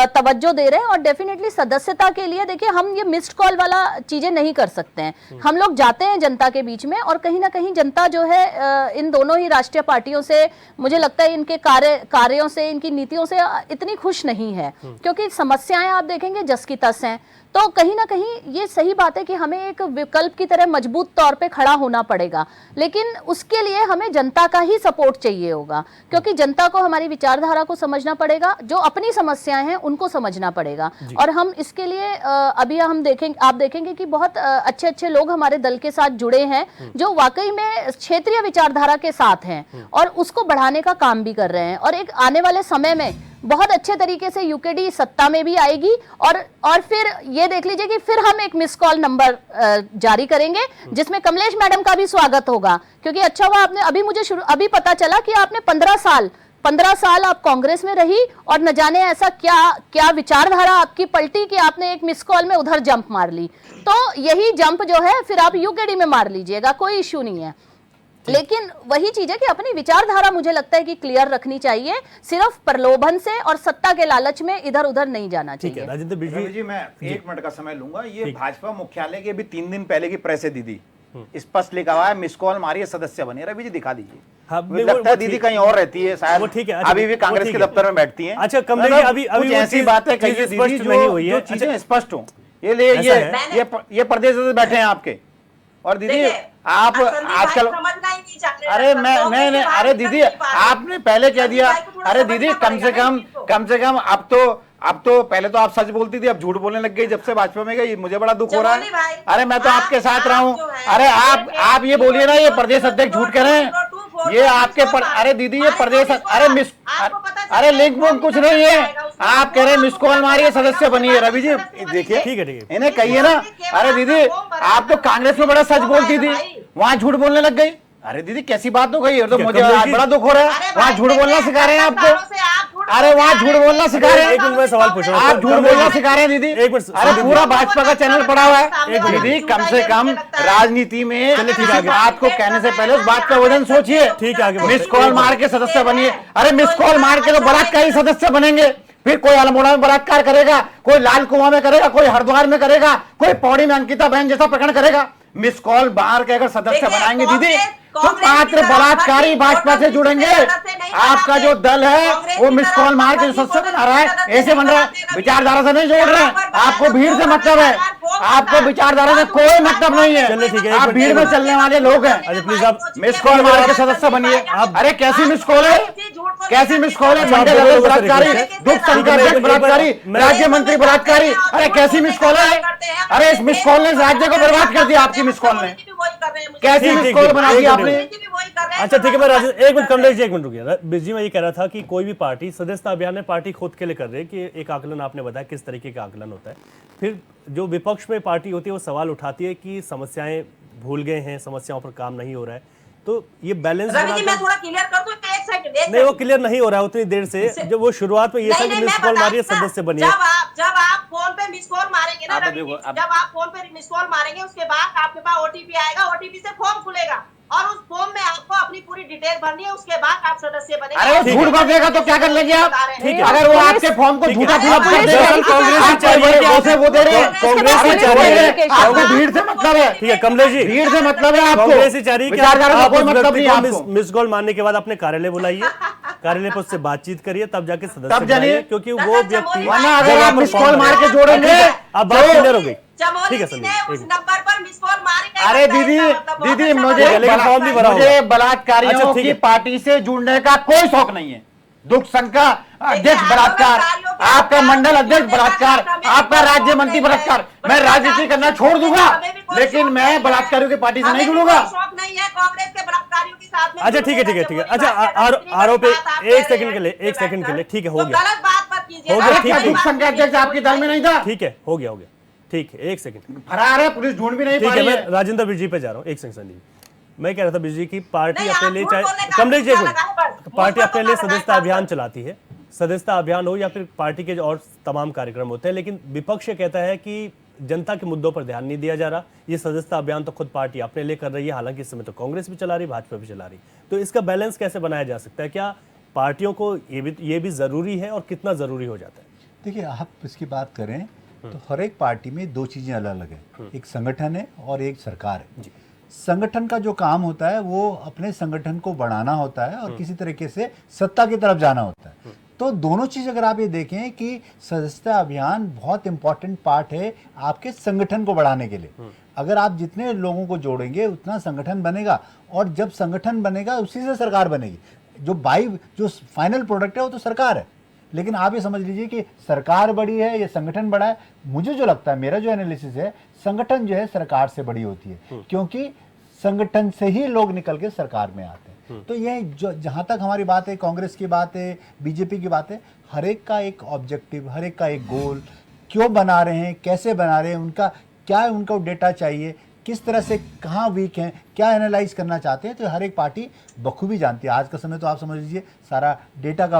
तवज्जो दे रहे हैं। और डेफिनेटली सदस्यता के लिए देखिए, हम ये मिस्ड कॉल वाला चीजें नहीं कर सकते हैं। हम लोग जाते हैं जनता के बीच में, और कहीं ना कहीं जनता जो है इन दोनों ही राष्ट्रीय पार्टियों से, मुझे लगता है इनके कार्यों से, इनकी नीतियों से इतनी खुश नहीं है, क्योंकि समस्याएं आप देखेंगे जस की तस हैं। तो कहीं ना कहीं ये सही बात है कि हमें एक विकल्प की तरह मजबूत तौर पे खड़ा होना पड़ेगा, लेकिन उसके लिए हमें जनता का ही सपोर्ट चाहिए होगा, क्योंकि जनता को हमारी विचारधारा को समझना पड़ेगा, जो अपनी समस्याएं हैं उनको समझना पड़ेगा। और हम इसके लिए अभी आप देखेंगे कि बहुत अच्छे अच्छे लोग हमारे दल के साथ जुड़े हैं, जो वाकई में क्षेत्रीय विचारधारा के साथ हैं और उसको बढ़ाने का काम भी कर रहे हैं। और एक आने वाले समय में बहुत अच्छे तरीके से यूकेडी सत्ता में भी आएगी, और फिर ये देख लीजिए कि फिर हम एक मिस कॉल नंबर जारी करेंगे, जिसमें कमलेश मैडम का भी स्वागत होगा। क्योंकि अच्छा हुआ आपने अभी पता चला कि आपने 15 साल आप कांग्रेस में रही, और न जाने ऐसा क्या विचारधारा आपकी पलटी कि आपने एक मिस कॉल में उधर जंप मार ली। तो यही जंप जो है फिर आप यूकेडी में मार लीजिएगा, कोई इश्यू नहीं है। लेकिन वही चीज है कि अपनी विचारधारा मुझे लगता है कि क्लियर रखनी चाहिए, सिर्फ प्रलोभन से और सत्ता के लालच में इधर उधर नहीं जाना ठीक है चाहिए। राजेंद्र रवि बिजली जी, मैं 1 मिनट का समय लूंगा। ये भाजपा मुख्यालय के भी 3 दिन पहले की प्रेस है दीदी, स्पष्ट लिखा हुआ है मिस कॉल मारिए सदस्य बनिए। रवि जी दिखा दीजिए। हाँ, मुझे वो लगता है ठीक- दीदी कहीं और रहती है शायद, वो ठीक है, अच्छा, अभी भी वो कांग्रेस ठीक के है। दफ्तर में बैठती हैं। अच्छा, कमलेश जी, मतलब अभी कुछ ऐसी चीज़- बातें चीज़ कहिए स्पष्ट दीदी नहीं हुई है। जो चीजें अच्छा, स्पष्ट हो। ये ले ऐसा है? ये प्रदेश से बैठे हैं आपके, और दीदी देखिए, आप संदीप भाई आजकल समझना ही नहीं चाहते। अरे मैं कांग्रेस नहीं के नहीं, बाहर अरे निकल दीदी नहीं पा रहे। आपने पहले कह दिया। संदीप भाई को थोड़ा अरे समझना दीदी पड़ेगा ना इस चीज़ को। अब तो पहले तो आप सच बोलती थी, अब झूठ बोलने लग गई जब से भाजपा में गई। मुझे बड़ा दुख हो रहा चमोली है। भाई, अरे मैं तो आप- आपके साथ रहा हूँ। आप जो है, अरे आप ये बोलिए ना, ये प्रदेश अध्यक्ष झूठ कह रहे हैं। ये आपके अरे दीदी, ये प्रदेश अरे मिस अरे लिंक बुक कुछ नहीं है। आप कह रहे हैं मिस कॉल मारिए सदस्य बनिए। रवि जी देखिए, ठीक है। इन्हें कहिए ना। अरे दीदी आप तो कांग्रेस में बड़ा सच बोलती थी, वहां झूठ बोलने लग गई। अरे दीदी कैसी बात हो गई, तो ठीक है, मुझे कमलेश आज जी- बड़ा दुख हो रहा है। वहां झूठ बोलना सिखा रहे हैं आपको। अरे वहां झूठ बोलना सिखा रहे हैं। एक मिनट में सवाल पूछ रहा हूं। आप झूठ बोलना सिखा रहे हैं दीदी। एक मिनट, अरे संदीप पूरा जी। भाजपा का चैनल पड़ा हुआ है। एक मिनट। दीदी कम से कम राजनीति में चलिए, ठीक है, किसी आगे। बात को कहने से पहले उस बात का वजन सोचिए। ठीक है, आगे बढ़ते हैं। मिस कॉल मार के सदस्य बनिए। अरे मिस कॉल मार के तो बलात्कारी सदस्य बनेंगे। फिर कोई अल्मोड़ा में बलात्कार करेगा, कोई लाल कुआं में करेगा, कोई हरिद्वार में करेगा, कोई पौड़ी में अंकिता बहन जैसा प्रकरण करेगा। मिस कॉल मार के अगर सदस्य बनाएंगे दीदी, तो मात्र बलात्कारी भाजपा से जुड़ेंगे। आपका जो दल है वो मिस कॉल मार के जो सदस्य बना रहा है, ऐसे बन रहा है। विचारधारा से नहीं जोड़ रहे हैं। आपको भीड़ से मतलब है, आपको विचारधारा से कोई मतलब नहीं चलिए, ठीक है, है। एक आप मिनट, भीड़ एक में मिनट। चलने वाले लोग हैं। अच्छा, प्लीज आप मिस कॉल मार के सदस्य बनिए। अरे कैसी मिस कॉल है, कैसी मिस कॉल है? मंडल अध्यक्ष बलात्कारी, दुख संघ अध्यक्ष बलात्कारी, राज्य मंत्री बलात्कारी। अरे कैसी मिस कॉल है? अरे इस मिस कॉल ने राज्य को बर्बाद कर दिया। आपकी मिस कॉल ने कैसी ठीक, मिस ठीक, कॉल ठीक, बना दी एक आपने? मिनट। अच्छा ठीक है, मैं एक मिनट कमलेश जी, एक मिनट रुकिए। बिजी मैं ये कह रहा था कि कोई भी पार्टी सदस्यता अभियान में पार्टी खुद के लिए कर रही है कि एक आकलन आपने बताया किस तरीके का आकलन होता है। फिर जो विपक्ष में पार्टी होती है वो सवाल उठाती है कि समस्याएं भूल गए हैं, समस्याओं पर काम नहीं हो रहा है। तो ये बैलेंस रवि जी मैं थोड़ा क्लियर कर दूं, एक सेकंड। नहीं, वो क्लियर नहीं हो रहा है उतनी देर से। जब वो शुरुआत में ये था कि मिस कॉल मारिए सदस्य बनिए। जब आप फोन पे मिस कॉल मारेंगे ना आप रवि देखो, जी, अब- जब आप फोन पे मिस कॉल मारेंगे उसके बाद आपके पास ओटीपी आएगा, ओटीपी से फॉर्म खुलेगा और उस फॉर्म में आपको अपनी पूरी डिटेल भरनी है। उसके बाद आप सदस्य बनेंगे। अरे वो झूठ भर देगा तो क्या कर लेंगे आप? ठीक है। अगर वो आपके फॉर्म को झूठा फिलअप कर देगा, दरअसल कांग्रेस ही चाह रही है कि आप वो दे रहे हैं। कांग्रेस ही चाह रही है। आपको भीड़ से मतलब है। ठीक है कमलेश जी, भीड़ से मतलब है आपको। कांग्रेस ही चाह रही है कि विचारधारा से आप कोई उस मतलब व्यक्ति नहीं को आपको। मिस कॉल मारने के बाद अपने कार्यालय बुलाइए, कार्यालय पर उससे बातचीत करिए, तब जाके सदस्य तब जानिए। बनाइए, क्योंकि वो व्यक्ति वरना अगर जब आप पर मिस फॉर्म कॉल मार के भरेगा। जोड़ेंगे ठीक है, अब बात तो- क्लियर हो गई। चमोली ठीक है जी संदीप, ने एक उस मिनट। नंबर पर मिस कॉल मारी नहीं अरे करता है, दीदी इसका मतलब दीदी बहुत मुझे अच्छा लेकिन फॉर्म नहीं भरा होगा। मुझे बलात्कारियों अच्छा, ठीक की है। पार्टी से जुड़ने का कोई शौक नहीं है। दुख संघ का अध्यक्ष आप बलात्कार, बलात्कारियों के आपका साथ मंडल अध्यक्ष जुड़ने का बलात्कार, हमें आपका कोई राज्य शौक मंत्री नहीं है। बलात्कार। मैं राजनीति करना छोड़ दूंगा, हमें भी कोई लेकिन शौक मैं नहीं है। बलात्कारियों की पार्टी से हमें नहीं भी जुड़ूंगा। कोई शौक नहीं है कांग्रेस के बलात्कारियों के साथ में। अच्छा ठीक है, ठीक है, ठीक है। अच्छा आरोप एक सेकंड के लिए, एक सेकंड के लिए, ठीक है, हो गया, गलत बात मत कीजिए। हो गया, अरे ठीक क्या है। दुख संघ का अध्यक्ष आपके दल में नहीं था? ठीक है, हो गया, हो गया, ठीक है, एक सेकंड। फरार है, पुलिस ढूंढ भी नहीं ठीक पा है, रही मैं है। राजेंद्र बिजली पे जा रहा हूँ। एक सेकंड संदीप, मैं कह रहा था बिजली की पार्टी नहीं, अपने आप लिए झूठ चाहे बोलने का कमलेश जी, आरोप लगा है बस। पार्टी मुझ पर अपने तो लिए लगा है सदस्यता खास अभियान कर। चलाती है, सदस्यता अभियान हो या फिर पार्टी के जो और तमाम कार्यक्रम होते हैं, लेकिन विपक्ष ये कहता है कि जनता के मुद्दों पर ध्यान नहीं दिया जा रहा। ये सदस्यता अभियान तो खुद पार्टी अपने लिए कर रही है, हालांकि इस समय तो कांग्रेस भी चला रही, भाजपा भी चला रही। तो इसका बैलेंस कैसे बनाया जा सकता है? क्या पार्टियों को ये भी जरूरी है और कितना जरूरी हो जाता है? देखिए, आप इसकी बात करें तो हर एक पार्टी में दो चीज़ें अलग अलग है। एक संगठन है और एक सरकार है। संगठन का जो काम होता है वो अपने संगठन को बढ़ाना होता है और किसी तरीके से सत्ता की तरफ जाना होता है। तो दोनों चीज़ अगर आप ये देखें कि सदस्यता अभियान बहुत इंपॉर्टेंट पार्ट है आपके संगठन को बढ़ाने के लिए। अगर आप जितने लोगों को जोड़ेंगे उतना संगठन बनेगा, और जब संगठन बनेगा उसी से सरकार बनेगी। जो फाइनल प्रोडक्ट है वो तो सरकार है, लेकिन आप ये समझ लीजिए कि सरकार बड़ी है या संगठन बड़ा है। मुझे जो लगता है, मेरा जो एनालिसिस है, संगठन जो है सरकार से बड़ी होती है, क्योंकि संगठन से ही लोग निकल के सरकार में आते हैं। तो ये जो जहाँ तक हमारी बात है, कांग्रेस की बात है, बीजेपी की बात है, हर एक का एक ऑब्जेक्टिव, हर एक का एक गोल, क्यों बना रहे हैं, कैसे बना रहे हैं, उनका क्या उनको डेटा चाहिए, किस तरह से कहाँ वीक हैं, क्या एनालाइज करना चाहते हैं, तो हर एक पार्टी बखूबी जानती है। आज का समय तो आप समझ लीजिए सारा डेटा का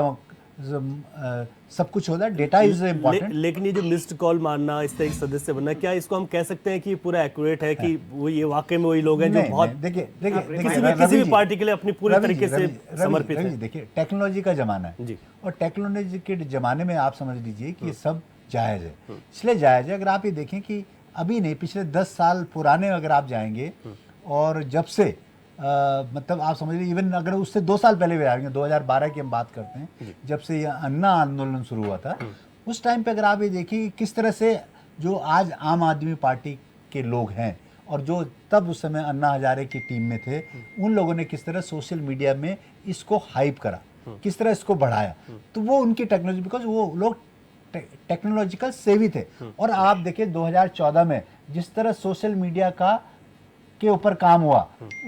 सब कुछ होता है, डेटा इज इम्पोर्टेंट। लेकिन ये जो मिस्ड कॉल मारना, इस तरह के सदस्य बनना, क्या इसको हम कह सकते हैं कि पूरा एक्यूरेट है कि वो ये वाकई में वही लोग हैं जो बहुत देखिए किसी भी पार्टी के लिए अपनी पूरी तरीके से समर्पित है? देखिए टेक्नोलॉजी का जमाना है जी। और टेक्नोलॉजी के जमाने में आप समझ लीजिए कि ये सब जायज़ है। इसलिए जायज़ है, अगर आप ये देखें कि अभी नहीं, पिछले 10 साल पुराने अगर आप जाएंगे और जब से मतलब आप समझ लीजिए, इवन अगर उससे 2 साल पहले भी आएंगे, 2012 की हम बात करते हैं, जब से ये अन्ना आंदोलन शुरू हुआ था, उस टाइम पे अगर आप ये देखिए किस तरह से जो आज आम आदमी पार्टी के लोग हैं और जो तब उस समय अन्ना हजारे की टीम में थे, उन लोगों ने किस तरह सोशल मीडिया में इसको हाइप करा, किस तरह इसको बढ़ाया, तो वो उनकी टेक्नोलॉजी, बिकॉज वो लोग टेक्नोलॉजिकल सेवी थे। और आप देखिए 2014 में जिस तरह सोशल मीडिया के ऊपर काम हुआ,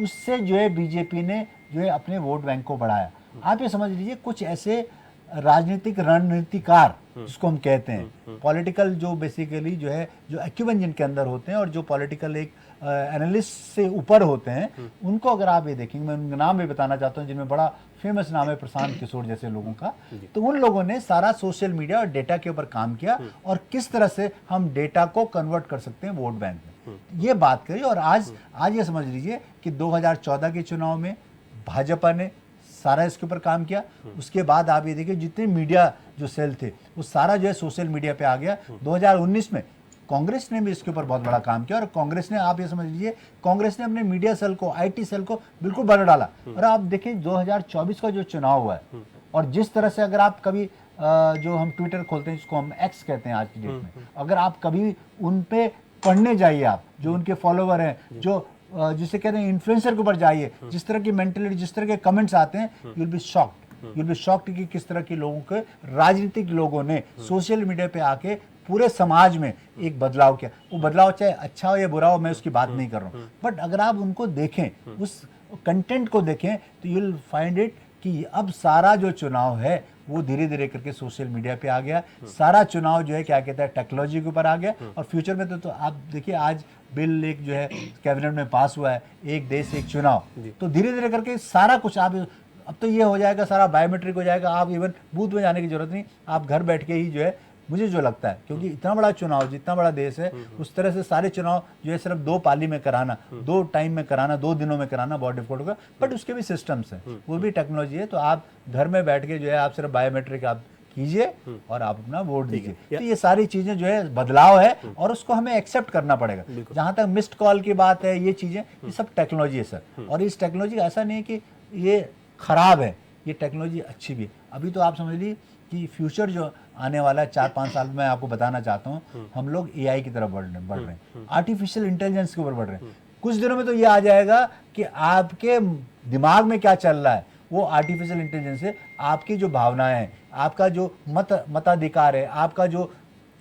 उससे जो है बीजेपी ने जो है अपने वोट बैंक को बढ़ाया। आप ये समझ लीजिए कुछ ऐसे राजनीतिक रणनीतिकार जिसको हम कहते हैं, पॉलिटिकल जो बेसिकली जो है जो एक्यूमेन जिनके अंदर होते हैं और जो पॉलिटिकल एक एनालिस्ट से ऊपर होते हैं, उनको अगर आप ये देखेंगे, मैं उनका नाम भी बताना चाहता हूँ जिनमें बड़ा फेमस नाम है प्रशांत किशोर जैसे लोगों का, तो उन लोगों ने सारा सोशल मीडिया और डेटा के ऊपर काम किया और किस तरह से हम डेटा को कन्वर्ट कर सकते हैं वोट बैंक में, ये बात करी। और आज ये समझ लीजिए कि 2014 के चुनाव में भाजपा ने सारा इसके ऊपर काम किया। उसके बाद आप ये देखिए जितने मीडिया जो सेल थे वो सारा जो है सोशल मीडिया पे आ गया। 2019 में कांग्रेस ने भी इसके ऊपर बहुत बड़ा काम किया और कांग्रेस ने, आप ये समझ लीजिए, कांग्रेस ने अपने मीडिया सेल को, आईटी सेल को बिल्कुल बदल डाला। और आप देखिए 2024 का जो चुनाव हुआ है और जिस तरह से अगर आप कभी जो हम ट्विटर खोलते हैं, जिसको हम एक्स कहते हैं आज की डेट में, अगर आप कभी उन पे पढ़ने जाइए, आप जो उनके फॉलोवर हैं, जो जिसे कहते हैं इन्फ्लुएंसर के ऊपर जाइए, जिस तरह की मेंटलिटी, जिस तरह के कमेंट्स आते हैं, यू विल बी शॉक्ड कि किस तरह के लोगों के, राजनीतिक लोगों ने सोशल मीडिया पे आके पूरे समाज में एक बदलाव किया। वो बदलाव चाहे अच्छा हो या बुरा हो, मैं उसकी बात नहीं कर रहा हूँ, बट अगर आप उनको देखें, उस कंटेंट को देखें, तो यू विल फाइंड इट कि अब सारा जो चुनाव है वो धीरे धीरे करके सोशल मीडिया पे आ गया। सारा चुनाव जो है क्या कहता है टेक्नोलॉजी के ऊपर आ गया। और फ्यूचर में तो आप देखिए आज बिल एक जो है कैबिनेट में पास हुआ है, एक देश एक चुनाव, तो धीरे धीरे करके सारा कुछ आप, अब तो ये हो जाएगा, सारा बायोमेट्रिक हो जाएगा, आप इवन बूथ में जाने की जरूरत नहीं, आप घर बैठ के ही जो है, मुझे जो लगता है, क्योंकि इतना बड़ा चुनाव, जितना बड़ा देश है, उस तरह से सारे चुनाव जो है सिर्फ 2 पाली में कराना, 2 टाइम में कराना, 2 दिनों में कराना बहुत डिफिकल्ट होगा, बट उसके भी सिस्टम्स हैं, वो भी टेक्नोलॉजी है। तो आप घर में बैठ के जो है आप सिर्फ बायोमेट्रिक आप कीजिए और आप अपना वोट दीजिए। तो ये सारी चीजें जो है बदलाव है और उसको हमें एक्सेप्ट करना पड़ेगा। जहां तक मिस्ड कॉल की बात है, ये चीजें, ये सब टेक्नोलॉजी है सर। और इस टेक्नोलॉजी का ऐसा नहीं है कि ये खराब है, ये टेक्नोलॉजी अच्छी भी है। अभी तो आप समझ लीजिए कि फ्यूचर जो आने वाला है 4-5 साल में, आपको बताना चाहता हूँ, हम लोग एआई की तरफ बढ़ रहे हैं, आर्टिफिशियल इंटेलिजेंस के ऊपर बढ़ रहे हैं। कुछ दिनों में तो ये आ जाएगा कि आपके दिमाग में क्या चल रहा है वो आर्टिफिशियल इंटेलिजेंस से आपकी जो भावनाएं हैं, आपका जो मताधिकार है, आपका जो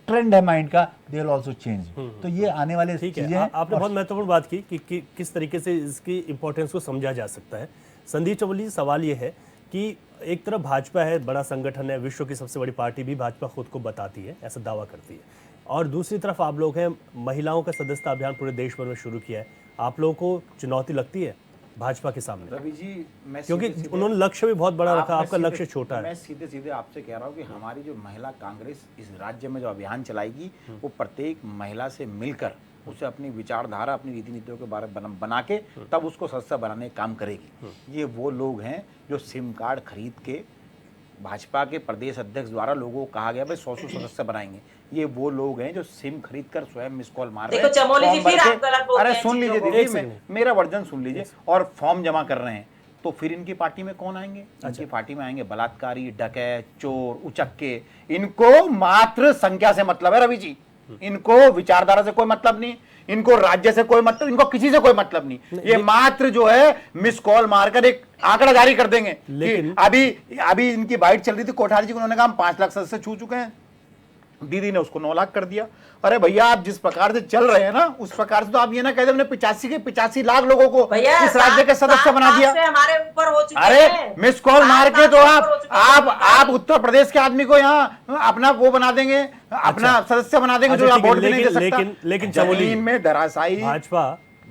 ट्रेंड है माइंड का, दे विल आल्सो चेंज। तो ये आने वाले चीजें हैं। आपने बहुत महत्वपूर्ण बात की कि किस तरीके से इसकी इंपॉर्टेंस को समझा जा सकता है। संदीप चमोली, सवाल ये है कि एक तरफ भाजपा है, बड़ा संगठन है, विश्व की सबसे बड़ी पार्टी भी भाजपा खुद को बताती है, ऐसा दावा करती है, और दूसरी तरफ आप लोग हैं, महिलाओं का सदस्यता अभियान पूरे देश भर में शुरू किया है। आप लोगों को चुनौती लगती है भाजपा के सामने? रवि जी, मैं क्योंकि उन्होंने लक्ष्य भी बहुत बड़ा रखा, आपका लक्ष्य छोटा है। मैं सीधे सीधे आपसे कह रहा हूँ कि हमारी जो महिला कांग्रेस इस राज्य में जो अभियान चलाएगी, वो प्रत्येक महिला से मिलकर उसे अपनी विचारधारा, अपनी रीति नीतियों के बारे में बना के तब उसको सदस्य बनाने का काम करेगी। ये वो लोग हैं जो सिम कार्ड खरीद के, भाजपा के प्रदेश अध्यक्ष द्वारा लोगों को कहा गया भाई 100 सदस्य बनाएंगे, ये वो लोग हैं जो सिम खरीद कर स्वयं मिस कॉल मार रहे हैं। देखो चमोली जी, फिर आप गलत बोल रहे हैं। अरे सुन लीजिए दीदी, मेरा वर्जन सुन लीजिए, और फॉर्म जमा कर रहे हैं, तो फिर इनकी पार्टी में कौन आएंगे? इनकी पार्टी में आएंगे बलात्कारी, डकैत, चोर, उचक्के। इनको मात्र संख्या से मतलब है रवि जी, इनको विचारधारा से कोई मतलब नहीं, इनको राज्य से कोई मतलब, इनको किसी से कोई मतलब नहीं। ये मात्र जो है मिस कॉल मारकर एक आंकड़ा जारी कर देंगे। लेकिन अभी इनकी बाइट चल रही थी कोठारी जी, उन्होंने कहा हम 5 लाख सदस्य छू चुके हैं, दीदी ने उसको 9 लाख कर दिया। अरे भैया, आप जिस प्रकार से चल रहे हैं ना, उस प्रकार से तो आप ये ना कहते हमने 85 लाख लोगों को इस राज्य के सदस्य बना दिया। हमारे ऊपर हो चुके अरे हैं। मिस कॉल मार के तो आप उत्तर प्रदेश के आदमी को यहाँ अपना वो बना देंगे, अपना सदस्य बना देंगे, जो यहाँ वोट भी नहीं दे सकता। लेकिन चमोली में धराशायी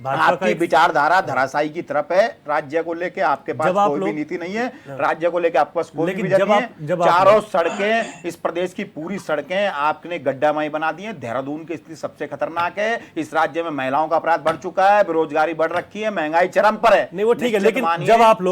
भाजपा का आपकी विचारधारा धराशायी की तरफ है। राज्य को लेके आपके पास जब आप कोई भी लोग- नीति नहीं है, राज्य को लेके आपके पास कोई भी लेकिन विजन जब नहीं आप- जब है। आप- चारों सड़कें, इस प्रदेश की पूरी सड़कें आपने गड्ढामयी बना दी है। देहरादून की स्थिति सबसे खतरनाक है। इस राज्य में महिलाओं का अपराध बढ़ चुका है, बेरोजगारी बढ़ रखी है, महंगाई चरम पर है। नहीं वो ठीक है, निश्चित लेकिन मानिए- जब आप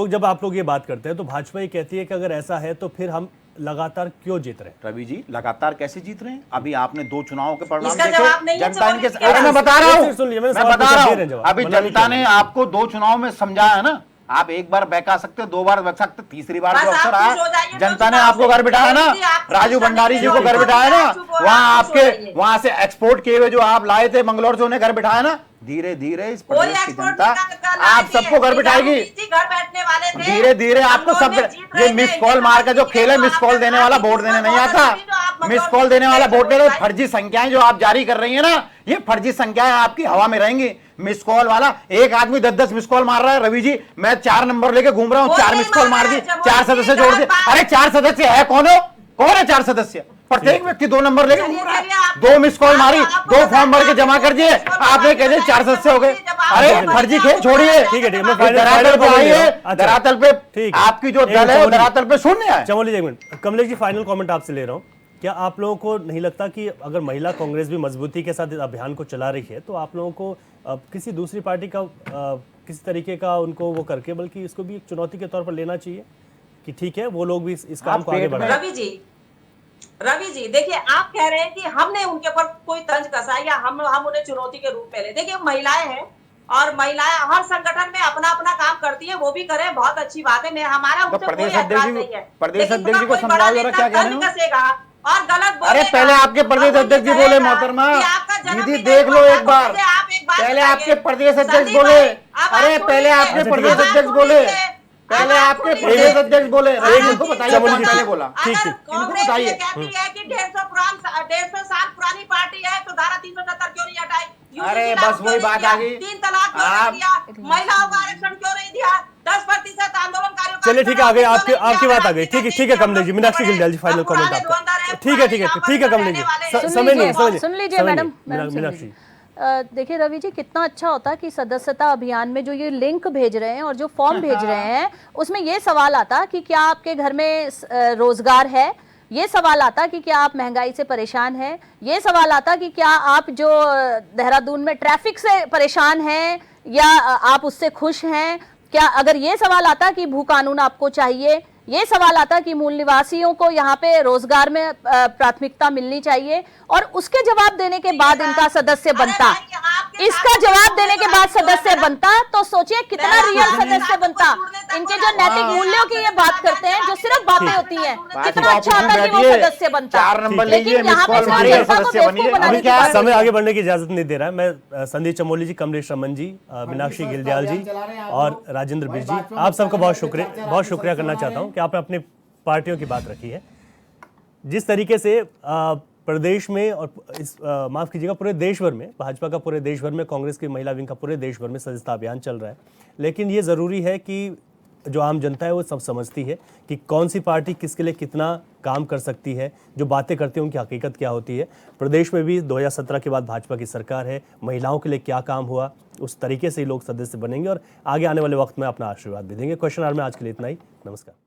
लोग ये बात करते हैं तो भाजपा ये कहती है कि अगर ऐसा है तो फिर हम लगातार क्यों जीत रहे हैं? रवि जी लगातार कैसे जीत रहे हैं? अभी आपने 2 चुनावों के परिणाम इसका देखे, जवाब नहीं है, जनता इनके चौधरी जी। अरे मैं बता रहा हूं, सुन लीजिए, मैंने मैं सवाल बता पूछा, रहा दे रहे हैं हूं। जवाब। अभी मना नहीं जनता किया। ने आपको 2 चुनाव में समझाया है ना। आप एक बार बहका सकते हो, 2 बार बहक सकते हो, तीसरी बार बस जो अवसर आप आया, खुश हो जाइए, जनता तो ने आपको घर बिठाया ना। जी, आप खुश राजू होने भंडारी के जी लिए को घर चुप हो बिठाया ना। जाइए, चुप हो वहां आप खुश हो आपके जाइए। वहां से एक्सपोर्ट किए हुए जो आप लाए थे मंगलौर से, उन्हें घर बिठाया ना। धीरे धीरे इस कोई प्रदेश की एक्सपोर्ट जनता नहीं करना आप चाहिए। सबको घर बिठाएगी। जी घर बैठने वाले थे। धीरे धीरे आपको हम लोग सब में जीत रहे ये मिस थे, कॉल ये मार के जो बात खेल है, नहीं मिस है, कॉल आपने देने वाला बात वोट की, देने नहीं बहुत आता। अच्छी जो आप मिस मतलब कॉल देने वाला देखते वोट दे रहे, हैं। फर्जी संख्याएं जो आप जारी कर रही है ना, ये फर्जी संख्याएं आपकी हवा में रहेंगी। मिस कॉल वाला एक आदमी 10-10 मिस कॉल मार रहा है। रवि जी मैं 4 नंबर लेके घूम रहा हूँ, कोई 4 नहीं मिस कॉल मार मार रहा दी, है, जब 4 वो सदस्य जी जोड़ दिए। बात- अरे 4 सदस्य है, कौन है 4 सदस्य? प्रत्येक व्यक्ति 2 नंबर लेके चलिए, घूम रहा चलिए, है। आप- 2 मिस कॉल मारी, आपको 2 बताया फॉर्म भर के जमा कर दिए, मिस कॉल आपने कह दिए बताया 4 सदस्य हो गए। जब आप- अरे जब फर्जी आप- खेल छोड़िए। ठीक है, मैं इस फाइनल धरातल पे कॉल ले आई रहा हूं। है, अच्छा, धरातल पे ठीक है। आपकी जो एक दल है वो चमोली जी। धरातल पे शून्य है। चमोली जी एक minute, Kamlesh ji final comment आपसे ले रहा हूँ। क्या आप लोगों को नहीं लगता कि अगर महिला कांग्रेस भी मजबूती के साथ इस अभियान को चला रही है तो आप लोगों को किसी दूसरी पार्टी का किसी तरीके का उनको वो करके बल्कि इसको भी एक चुनौती के तौर पर लेना चाहिए कि ठीक है वो लोग भी इस काम को आगे पेट में- बढ़ाएं? रवि जी देखिए, आप कह रहे हैं कि हमने उनके ऊपर कोई तंज कसा या हम उन्हें चुनौती के रूप में ले। देखिए महिलाएं हैं और महिलाएं हर संगठन में अपना अपना काम करती है, वो भी करें, बहुत अच्छी बात है। मैं हमारा तो उनसे कोई प्रदेश एतराज अध्यक्ष जी- नहीं है। प्रदेश लेकिन अध्यक्ष जी को कोई समझाओ बड़ा जरा, नेता क्या कह रहे तंज हो? कसेगा और गलत बोलेगा। अरे पहले आपके प्रदेश और वो अध्यक्ष जी कहेगा बोले मोहतरमा, कि आपका जन्म दीदी भी देख नहीं लो हुआ, एक बार। तो मुझे आप एक बात पहले बताइए। आपके प्रदेश अध्यक्ष संदीप बोले, भाई, अब आप अरे सुन पहले लीजिए। आपके अच्छा, प्रदेश ठीक है। अध्यक्ष आप बोले, सुन लीजिए। पहले अब आप आपके सुन प्रदेश लीजिए। अध्यक्ष बोले। अगर इनको बताइए चमोली कौन जी, पहले बोला। ठीक, अगर ठीक। कांग्रेस बताइए। ये कहती है कि 150 साल पुरानी पार्टी है तो धारा 370 क्यों नहीं हटाई? अरे UGC बस लागू क्यों वही नहीं बात किया? आ गई। 3 तलाक क्यों आप- नहीं दिया? महिलाओं का आरक्षण क्यों नहीं दिया? 10% आंदोलनकारियों का चलिए ठीक है, आगे आरक्षण क्यों नहीं आपकी दिया? बात आ गई। ठीक है, ठीक है कमलेश जी, मीनाक्षी गिलदियाल जी फाइनल कमेंट आपका। ठीक है, ठीक है, ठीक है कमलेश जी, समय नहीं है, सुन लीजिए मैडम, सुन मीनाक्षी लीजिए। देखिए रवि जी, कितना अच्छा होता कि सदस्यता अभियान में जो ये लिंक भेज रहे हैं और जो फॉर्म भेज रहे हैं उसमें ये सवाल आता कि क्या आपके घर में रोजगार है, ये सवाल आता कि क्या आप महंगाई से परेशान हैं, ये सवाल आता कि क्या आप जो देहरादून में ट्रैफिक से परेशान हैं या आप उससे खुश हैं, क्या अगर ये सवाल आता कि भू कानून आपको चाहिए, ये सवाल आता कि मूल निवासियों को यहाँ पे रोजगार में प्राथमिकता मिलनी चाहिए और उसके जवाब देने के बाद इनका सदस्य बनता, इसका जवाब देने के बाद सदस्य बनता तो सोचिए कितना रियल सदस्य बनता। इनके जो नैतिक मूल्यों की ये बात करते हैं, जो सिर्फ बातें होती हैं, कितना अच्छा होता कि वो सदस्य बनता। 4 नंबर लेकिन लीजिए, मिस यहाँ कॉल पे मारिए, जनता को सदस्य बनिए। बेवकूफ बनाने अभी की क्या बात समय होती है। आगे बढ़ने की इजाजत नहीं दे रहा है। मैं संदीप चमोली जी, कमलेश रमन जी, मीनाक्षी गिलदियाल जी और राजेंद्र बिज जी, आप सबका बहुत शुक्रिया करना चाहता हूं कि आपने अपनी पार्टियों की बात रखी है। जिस तरीके से प्रदेश में और माफ कीजिएगा पूरे देश भर में, भाजपा का पूरे देश भर में, कांग्रेस की महिला विंग का पूरे देश भर में सदस्यता अभियान चल रहा है, लेकिन ये ज़रूरी है कि जो आम जनता है वो सब समझती है कि कौन सी पार्टी किसके लिए कितना काम कर सकती है, जो बातें करती हैं उनकी हकीकत क्या होती है। प्रदेश में भी 2017 के बाद भाजपा की सरकार है, महिलाओं के लिए क्या काम हुआ, उस तरीके से ही लोग सदस्य बनेंगे और आगे आने वाले वक्त में अपना आशीर्वाद भी देंगे। क्वेश्चन आवर में आज के लिए इतना ही। नमस्कार।